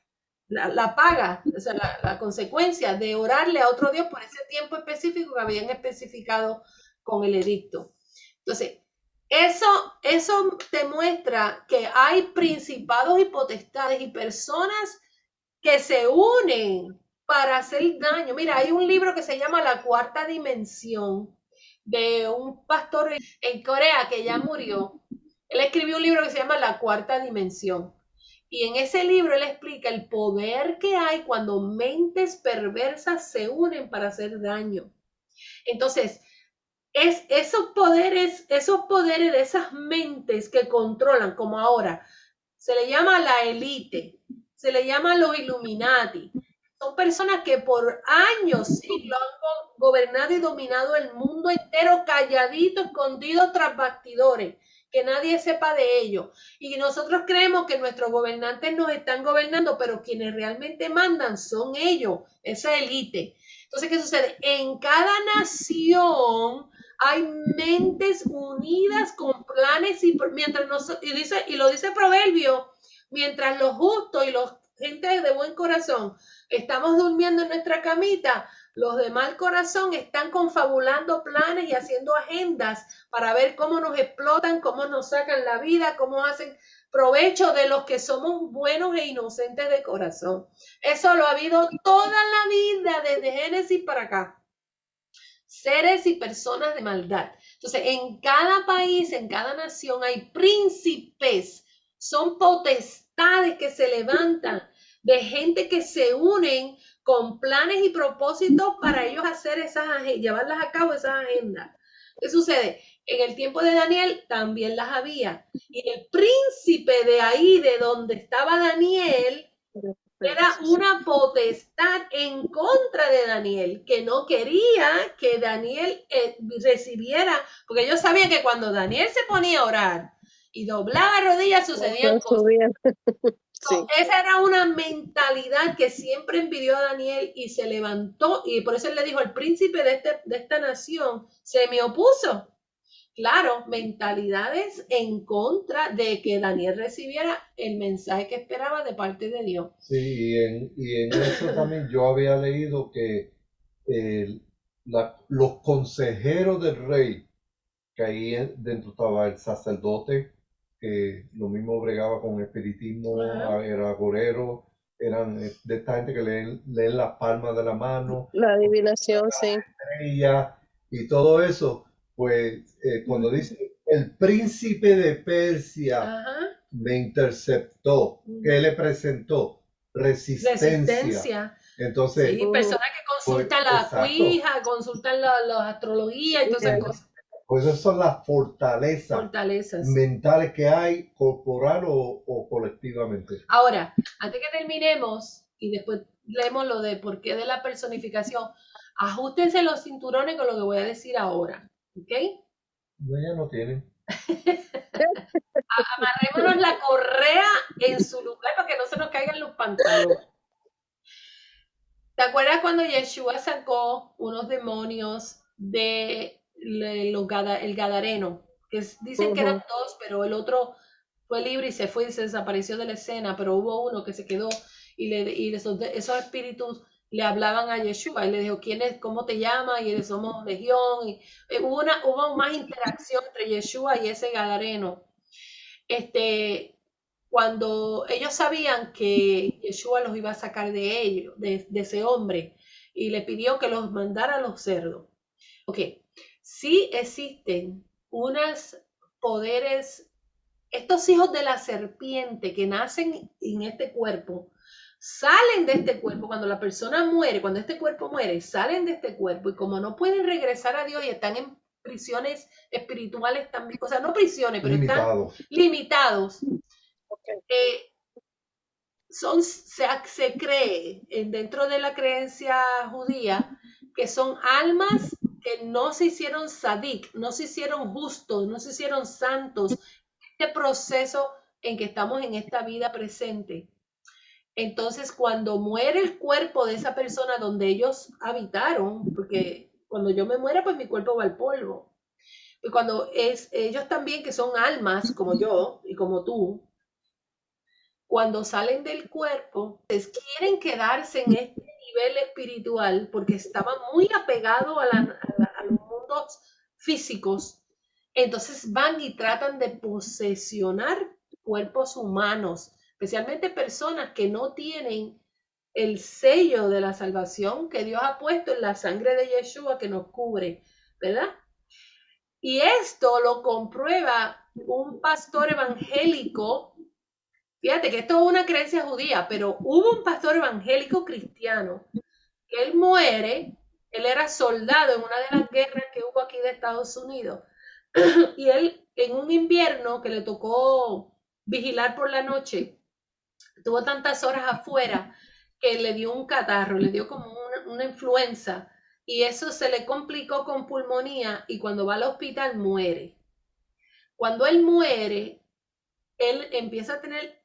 S1: paga, o sea, la consecuencia de orarle a otro Dios por ese tiempo específico que habían especificado con el edicto. Entonces, eso te muestra que hay principados y potestades y personas que se unen para hacer daño. Mira, hay un libro que se llama La Cuarta Dimensión, de un pastor en Corea que ya murió. Él escribió un libro que se llama La Cuarta Dimensión. Y en ese libro él explica el poder que hay cuando mentes perversas se unen para hacer daño. Entonces, esos poderes de esas mentes que controlan, como ahora, se le llama la élite, se le llama los Illuminati. Son personas que por años, siglos, han gobernado y dominado el mundo entero, calladito, escondido tras bastidores, que nadie sepa de ellos. Y nosotros creemos que nuestros gobernantes nos están gobernando, pero quienes realmente mandan son ellos, esa élite. Entonces, ¿qué sucede? En cada nación hay mentes unidas con planes y lo dice Proverbio, mientras los justos y los gente de buen corazón estamos durmiendo en nuestra camita, los de mal corazón están confabulando planes y haciendo agendas para ver cómo nos explotan, cómo nos sacan la vida, cómo hacen provecho de los que somos buenos e inocentes de corazón. Eso lo ha habido toda la vida, desde Génesis para acá. Seres y personas de maldad. Entonces, en cada país, en cada nación hay príncipes, son potestades que se levantan de gente que se unen con planes y propósitos para ellos hacer llevarlas a cabo esas agendas. ¿Qué sucede? En el tiempo de Daniel también las había. Y el príncipe de ahí, de donde estaba Daniel, era una potestad en contra de Daniel, que no quería que Daniel recibiera, porque ellos sabían que cuando Daniel se ponía a orar y doblaba rodillas sucedían cosas.
S2: Sí.
S1: Esa era una mentalidad que siempre envidió a Daniel y se levantó, y por eso él le dijo, el príncipe de esta nación se me opuso. Claro, mentalidades en contra de que Daniel recibiera el mensaje que esperaba de parte de Dios.
S3: Sí, y en eso también yo había leído que los consejeros del rey, que ahí dentro estaba el sacerdote, que lo mismo bregaba con espiritismo, era agorero, eran de esta gente que leen las palmas de la mano,
S2: la adivinación, sí.
S3: Y todo eso, pues cuando dice el príncipe de Persia me interceptó, ¿qué le presentó? Resistencia. Entonces,
S1: sí, personas que consultan la cuija, consultan la astrología y todas esas cosas.
S3: Pues esas son las fortalezas mentales que hay, corporal o colectivamente.
S1: Ahora, antes que terminemos y después leemos lo de por qué de la personificación, ajustense los cinturones con lo que voy a decir ahora, ¿ok?
S3: No, ya no tienen.
S1: Amarrémonos la correa en su lugar para que no se nos caigan los pantalones. ¿Te acuerdas cuando Yeshua sacó unos demonios de el Gadareno? Que dicen que eran dos, pero el otro fue libre y se fue y se desapareció de la escena, pero hubo uno que se quedó y esos espíritus le hablaban a Yeshua y le dijo, ¿quién es? ¿Cómo te llamas? Y somos legión. Y hubo más interacción entre Yeshua y ese Gadareno. Cuando ellos sabían que Yeshua los iba a sacar de ellos, de ese hombre, y le pidió que los mandara a los cerdos. Ok, sí existen unos poderes, estos hijos de la serpiente que nacen en este cuerpo, salen de este cuerpo cuando la persona muere, cuando este cuerpo muere, salen de este cuerpo y como no pueden regresar a Dios y están en prisiones espirituales también, o sea, no prisiones, pero están limitados. Se cree dentro de la creencia judía que son almas que no se hicieron sadik, no se hicieron justos, no se hicieron santos, este proceso en que estamos en esta vida presente. Entonces, cuando muere el cuerpo de esa persona donde ellos habitaron, porque cuando yo me muera, pues mi cuerpo va al polvo. Y cuando ellos también, que son almas como yo y como tú, cuando salen del cuerpo, pues quieren quedarse en este nivel espiritual porque estaban muy apegados a los mundos físicos. Entonces van y tratan de posesionar cuerpos humanos, especialmente personas que no tienen el sello de la salvación que Dios ha puesto en la sangre de Yeshua que nos cubre, ¿verdad? Y esto lo comprueba un pastor evangélico. Fíjate que esto es una creencia judía, pero hubo un pastor evangélico cristiano que él muere, él era soldado en una de las guerras que hubo aquí de Estados Unidos, y él en un invierno que le tocó vigilar por la noche, tuvo tantas horas afuera que le dio un catarro, le dio como una influenza, y eso se le complicó con pulmonía, y cuando va al hospital muere. Cuando él muere, él empieza a tener,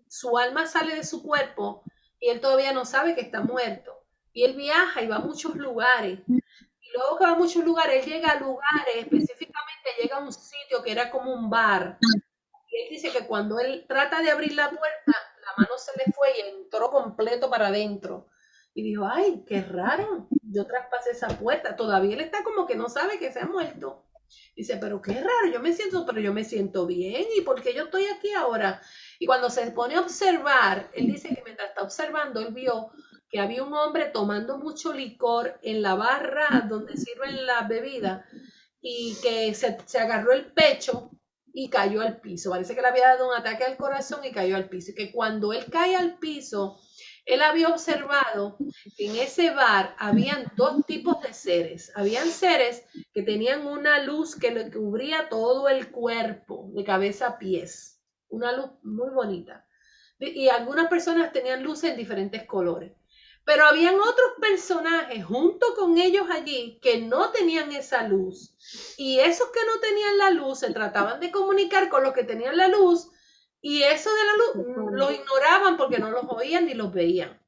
S1: su alma sale de su cuerpo y él todavía no sabe que está muerto. Y él viaja y va a muchos lugares. Y luego que va a muchos lugares, él llega a lugares, específicamente llega a un sitio que era como un bar. Y él dice que cuando él trata de abrir la puerta, la mano se le fue y entró completo para adentro. Y dijo, ay, qué raro, yo traspasé esa puerta. Todavía él está como que no sabe que se ha muerto. Dice, pero qué raro, pero yo me siento bien. ¿Y por qué yo estoy aquí ahora? Y cuando se pone a observar, él dice que mientras está observando, él vio que había un hombre tomando mucho licor en la barra donde sirven la bebida y que se agarró el pecho y cayó al piso. Parece que le había dado un ataque al corazón y cayó al piso. Y que cuando él cae al piso, él había observado que en ese bar habían dos tipos de seres. Habían seres que tenían una luz que le cubría todo el cuerpo, de cabeza a pies. Una luz muy bonita. y algunas personas tenían luces en diferentes colores. Pero habían otros personajes junto con ellos allí que no tenían esa luz. Y esos que no tenían la luz se trataban de comunicar con los que tenían la luz, y eso de la luz los ignoraban porque no los oían ni los veían.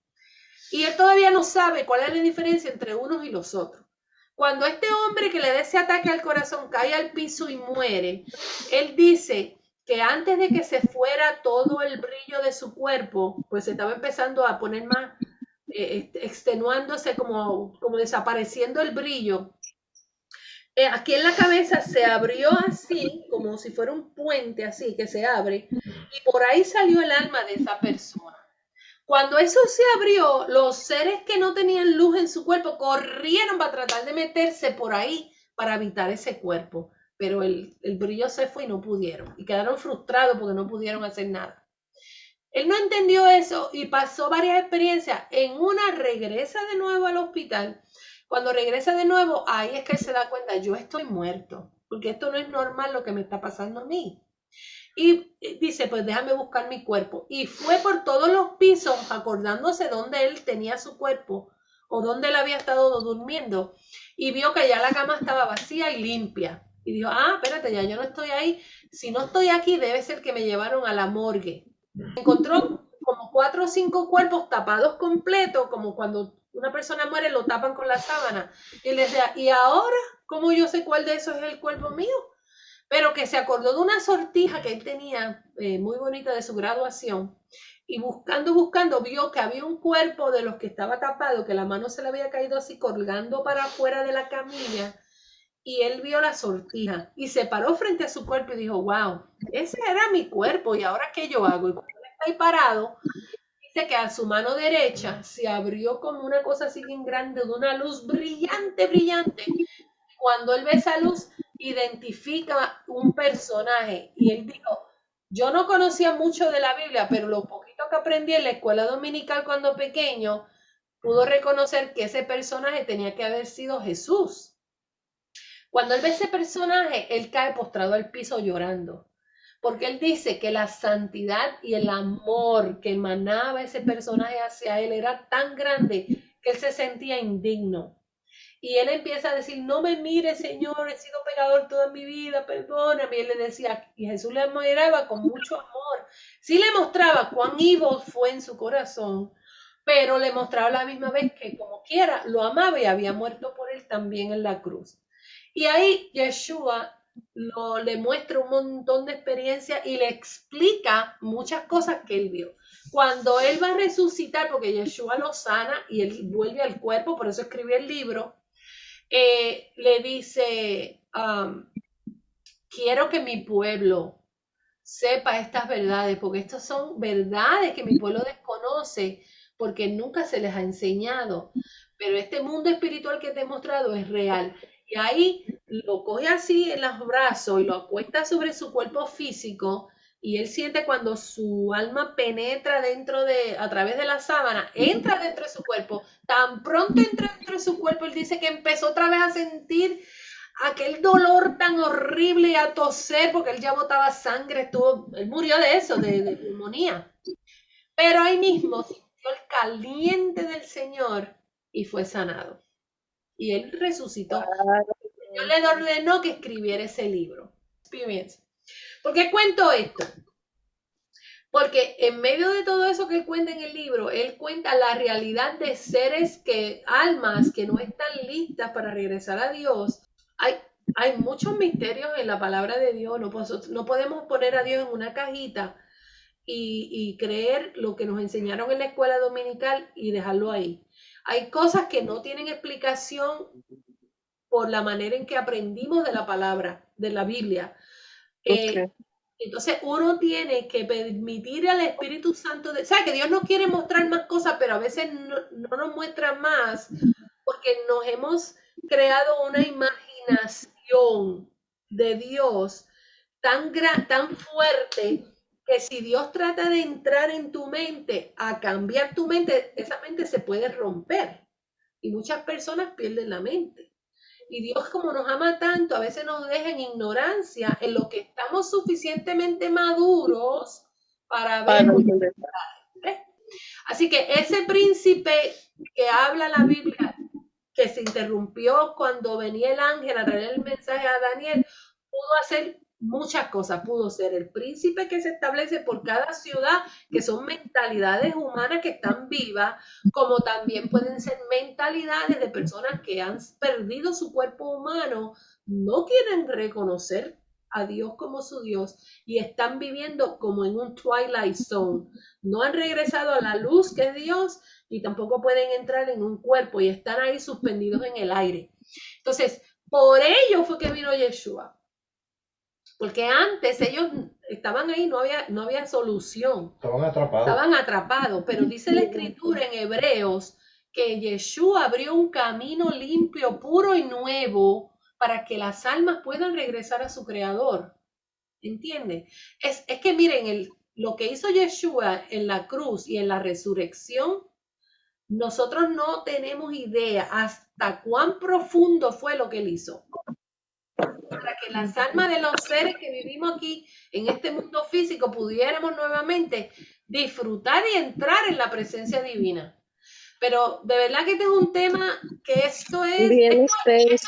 S1: Y él todavía no sabe cuál es la diferencia entre unos y los otros. Cuando este hombre que le da ese ataque al corazón cae al piso y muere, él dice que antes de que se fuera todo el brillo de su cuerpo, pues se estaba empezando a poner más, extenuándose, como desapareciendo el brillo. Aquí en la cabeza se abrió así, como si fuera un puente así que se abre, y por ahí salió el alma de esa persona. Cuando eso se abrió, los seres que no tenían luz en su cuerpo corrieron para tratar de meterse por ahí para evitar ese cuerpo, pero el brillo se fue y no pudieron, y quedaron frustrados porque no pudieron hacer nada. Él no entendió eso y pasó varias experiencias. En una regresa de nuevo al hospital. Cuando regresa de nuevo, ahí es que él se da cuenta, yo estoy muerto, porque esto no es normal lo que me está pasando a mí. Y dice, pues déjame buscar mi cuerpo. Y fue por todos los pisos, acordándose dónde él tenía su cuerpo o dónde él había estado durmiendo. Y vio que ya la cama estaba vacía y limpia. Y dijo, espérate, ya yo no estoy ahí. Si no estoy aquí, debe ser que me llevaron a la morgue. Encontró como 4 o 5 cuerpos tapados completos, como cuando una persona muere lo tapan con la sábana. Y le decía, ¿y ahora cómo yo sé cuál de esos es el cuerpo mío? Pero que se acordó de una sortija que él tenía muy bonita de su graduación, y buscando, vio que había un cuerpo de los que estaba tapado, que la mano se le había caído así colgando para afuera de la camilla, y él vio la sortija y se paró frente a su cuerpo y dijo, wow, ese era mi cuerpo, y ahora ¿qué yo hago? Y cuando él está ahí parado, dice que a su mano derecha se abrió como una cosa así bien grande, de una luz brillante, brillante. Cuando él ve esa luz, identifica un personaje, y él dijo, yo no conocía mucho de la Biblia, pero lo poquito que aprendí en la escuela dominical cuando pequeño, pudo reconocer que ese personaje tenía que haber sido Jesús. Cuando él ve ese personaje, él cae postrado al piso llorando, porque él dice que la santidad y el amor que emanaba ese personaje hacia él era tan grande que él se sentía indigno. Y él empieza a decir, no me mires, Señor, he sido pecador toda mi vida, perdóname. Y él le decía, y Jesús le miraba con mucho amor. Sí le mostraba cuán evil fue en su corazón, pero le mostraba a la misma vez que como quiera lo amaba y había muerto por él también en la cruz. Y ahí Yeshua le muestra un montón de experiencias y le explica muchas cosas que él vio. Cuando él va a resucitar, porque Yeshua lo sana y él vuelve al cuerpo, por eso escribió el libro, le dice, quiero que mi pueblo sepa estas verdades, porque estas son verdades que mi pueblo desconoce, porque nunca se les ha enseñado. Pero este mundo espiritual que te he mostrado es real. Y ahí lo coge así en los brazos y lo acuesta sobre su cuerpo físico, y él siente cuando su alma penetra a través de la sábana, entra dentro de su cuerpo. Tan pronto entra dentro de su cuerpo, él dice que empezó otra vez a sentir aquel dolor tan horrible y a toser, porque él ya botaba sangre, él murió de eso, de pulmonía. Pero ahí mismo sintió el caliente del Señor y fue sanado. Y él resucitó. Yo le ordenó que escribiera ese libro. Experience. ¿Por qué cuento esto? Porque en medio de todo eso que él cuenta en el libro, él cuenta la realidad de almas que no están listas para regresar a Dios. Hay muchos misterios en la palabra de Dios. No podemos poner a Dios en una cajita y creer lo que nos enseñaron en la escuela dominical y dejarlo ahí. Hay cosas que no tienen explicación por la manera en que aprendimos de la palabra, de la Biblia. Entonces uno tiene que permitir al Espíritu Santo, ¿sabes? Que Dios nos quiere mostrar más cosas, pero a veces no nos muestra más, porque nos hemos creado una imaginación de Dios tan fuerte, que si Dios trata de entrar en tu mente, a cambiar tu mente, esa mente se puede romper. Y muchas personas pierden la mente. Y Dios, como nos ama tanto, a veces nos deja en ignorancia en lo que estamos suficientemente maduros para ver.
S2: Para entender.
S1: ¿Ves? Así que ese príncipe que habla la Biblia, que se interrumpió cuando venía el ángel a traer el mensaje a Daniel, pudo hacer muchas cosas. Pudo ser el príncipe que se establece por cada ciudad, que son mentalidades humanas que están vivas, como también pueden ser mentalidades de personas que han perdido su cuerpo humano, no quieren reconocer a Dios como su Dios y están viviendo como en un twilight zone. No han regresado a la luz que es Dios y tampoco pueden entrar en un cuerpo y están ahí suspendidos en el aire. Entonces, por ello fue que vino Yeshua. Porque antes ellos estaban ahí, no había solución. Estaban atrapados. Pero dice la escritura en Hebreos que Yeshua abrió un camino limpio, puro y nuevo para que las almas puedan regresar a su creador. ¿Entienden? Es que miren, lo que hizo Yeshua en la cruz y en la resurrección, nosotros no tenemos idea hasta cuán profundo fue lo que él hizo. Para que las almas de los seres que vivimos aquí en este mundo físico pudiéramos nuevamente disfrutar y entrar en la presencia divina. Pero de verdad que este es un tema que esto es una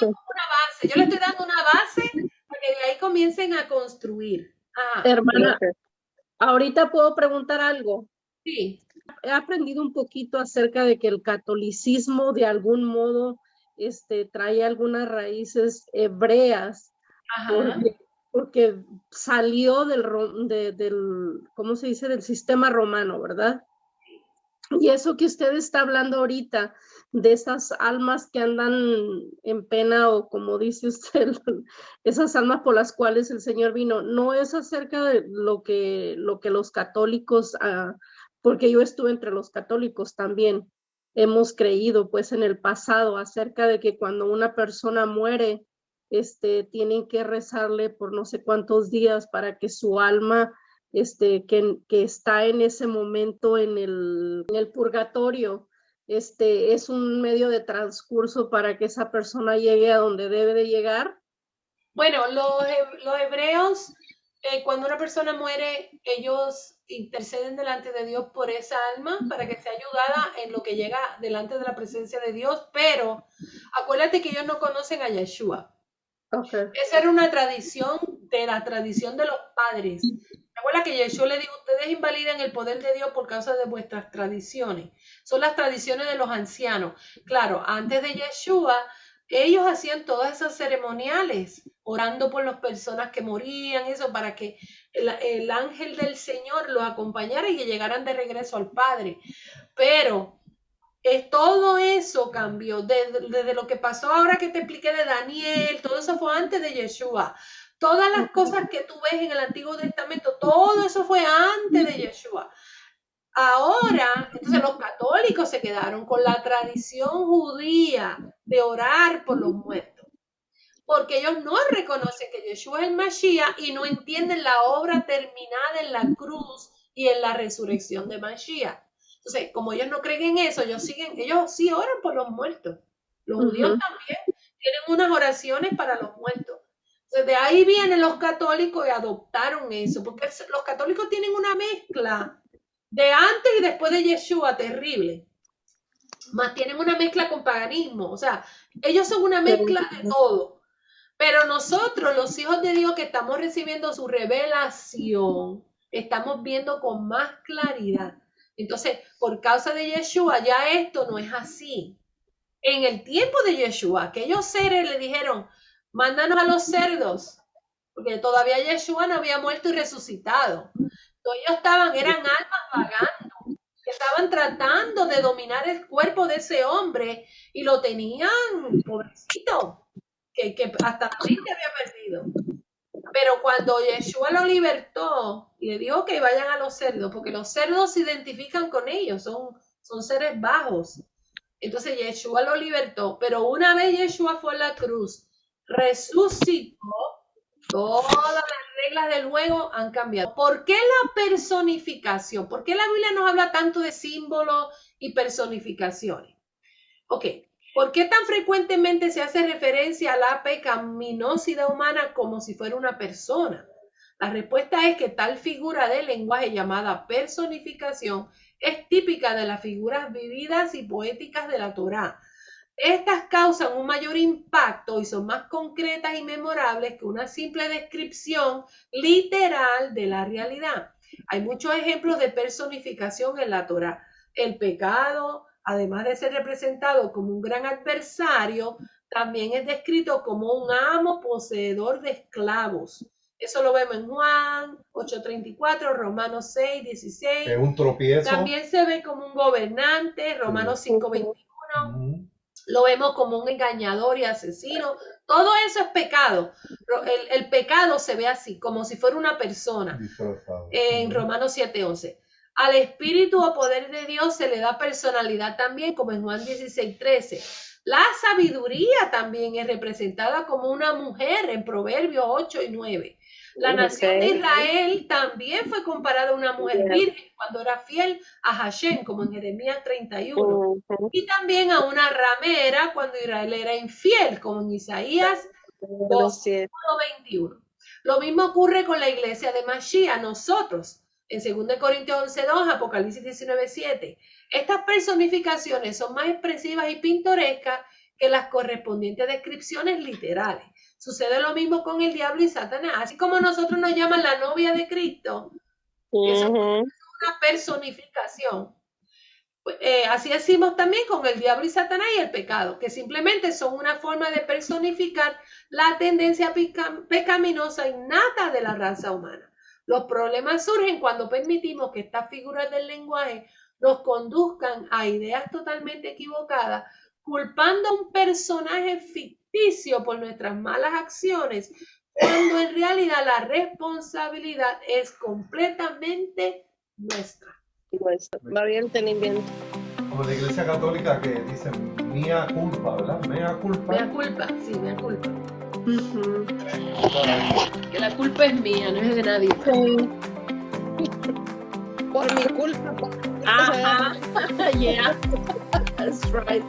S1: base. Yo le estoy dando una base para que de ahí comiencen a construir.
S4: Hermana, ahorita puedo preguntar algo.
S1: Sí.
S4: He aprendido un poquito acerca de que el catolicismo de algún modo trae algunas raíces hebreas, porque salió del ¿cómo se dice? Del sistema romano, ¿verdad? Y eso que usted está hablando ahorita, de esas almas que andan en pena, o como dice usted, esas almas por las cuales el Señor vino, no es acerca de lo que los católicos, porque yo estuve entre los católicos también, hemos creído pues en el pasado acerca de que cuando una persona muere, tienen que rezarle por no sé cuántos días para que su alma que está en ese momento en el purgatorio, es un medio de transcurso para que esa persona llegue a donde debe de llegar.
S1: Bueno, los hebreos, cuando una persona muere, ellos interceden delante de Dios por esa alma para que sea ayudada en lo que llega delante de la presencia de Dios, pero acuérdate que ellos no conocen a Yeshua.
S4: Okay.
S1: Esa era una tradición de los padres. Recuerda que Yeshua le dijo, ustedes invalidan el poder de Dios por causa de vuestras tradiciones. Son las tradiciones de los ancianos. Claro, antes de Yeshua, ellos hacían todas esas ceremoniales, orando por las personas que morían, eso, para que el ángel del Señor los acompañara y que llegaran de regreso al Padre. Pero todo eso cambió, desde lo que pasó ahora que te expliqué de Daniel, todo eso fue antes de Yeshua. Todas las cosas que tú ves en el Antiguo Testamento, todo eso fue antes de Yeshua. Ahora, entonces los católicos se quedaron con la tradición judía de orar por los muertos, porque ellos no reconocen que Yeshua es el Mashiach y no entienden la obra terminada en la cruz y en la resurrección de Mashiach. Entonces, como ellos no creen en eso, ellos sí oran por los muertos. Los judíos también tienen unas oraciones para los muertos. Entonces, de ahí vienen los católicos y adoptaron eso, porque los católicos tienen una mezcla de antes y después de Yeshua terrible. Más tienen una mezcla con paganismo. O sea, ellos son una mezcla de todo. Pero nosotros, los hijos de Dios que estamos recibiendo su revelación, estamos viendo con más claridad. Entonces, por causa de Yeshua, ya esto no es así. En el tiempo de Yeshua, aquellos seres le dijeron, mándanos a los cerdos, porque todavía Yeshua no había muerto y resucitado. Entonces, eran almas vagando, que estaban tratando de dominar el cuerpo de ese hombre y lo tenían, pobrecito, que hasta la mente había perdido. Pero cuando Yeshua lo libertó y le dijo que vayan a los cerdos, porque los cerdos se identifican con ellos, son seres bajos. Entonces Yeshua lo libertó, pero una vez Yeshua fue a la cruz, resucitó, todas las reglas del juego han cambiado. ¿Por qué la personificación? ¿Por qué la Biblia nos habla tanto de símbolos y personificaciones? Ok, ¿por qué tan frecuentemente se hace referencia a la pecaminosidad humana como si fuera una persona? La respuesta es que tal figura de lenguaje llamada personificación es típica de las figuras vividas y poéticas de la Torá. Estas causan un mayor impacto y son más concretas y memorables que una simple descripción literal de la realidad. Hay muchos ejemplos de personificación en la Torá. El pecado, además de ser representado como un gran adversario, también es descrito como un amo poseedor de esclavos. Eso lo vemos en Juan 8:34, Romanos 6:16.
S3: Es un tropiezo.
S1: También se ve como un gobernante, Romanos 5:21. Lo vemos como un engañador y asesino. Todo eso es pecado. El pecado se ve así, como si fuera una persona. En Romanos 7:11. Al Espíritu o poder de Dios se le da personalidad también, como en Juan 16:13. La sabiduría también es representada como una mujer en Proverbios 8:9. La nación de Israel también fue comparada a una mujer virgen cuando era fiel a Hashem, como en Jeremías 31. Y también a una ramera cuando Israel era infiel, como en Isaías 2:21. Lo mismo ocurre con la iglesia de Mashiach, nosotros, en 2 Corintios 11:2, Apocalipsis 19:7. Estas personificaciones son más expresivas y pintorescas que las correspondientes descripciones literales. Sucede lo mismo con el diablo y Satanás. Así como nosotros nos llaman la novia de Cristo, eso es una personificación. Así decimos también con el diablo y Satanás y el pecado, que simplemente son una forma de personificar la tendencia pecaminosa innata de la raza humana. Los problemas surgen cuando permitimos que estas figuras del lenguaje nos conduzcan a ideas totalmente equivocadas, culpando a un personaje ficticio por nuestras malas acciones, cuando en realidad la responsabilidad es completamente nuestra.
S2: Va bien el entendimiento.
S3: Como la Iglesia Católica que dice mea culpa, ¿verdad? Mea culpa.
S1: Mea culpa, sí, mea culpa. Que la culpa es mía, no es de nadie.
S2: Por mi culpa.
S1: Ajá, yeah, that's right.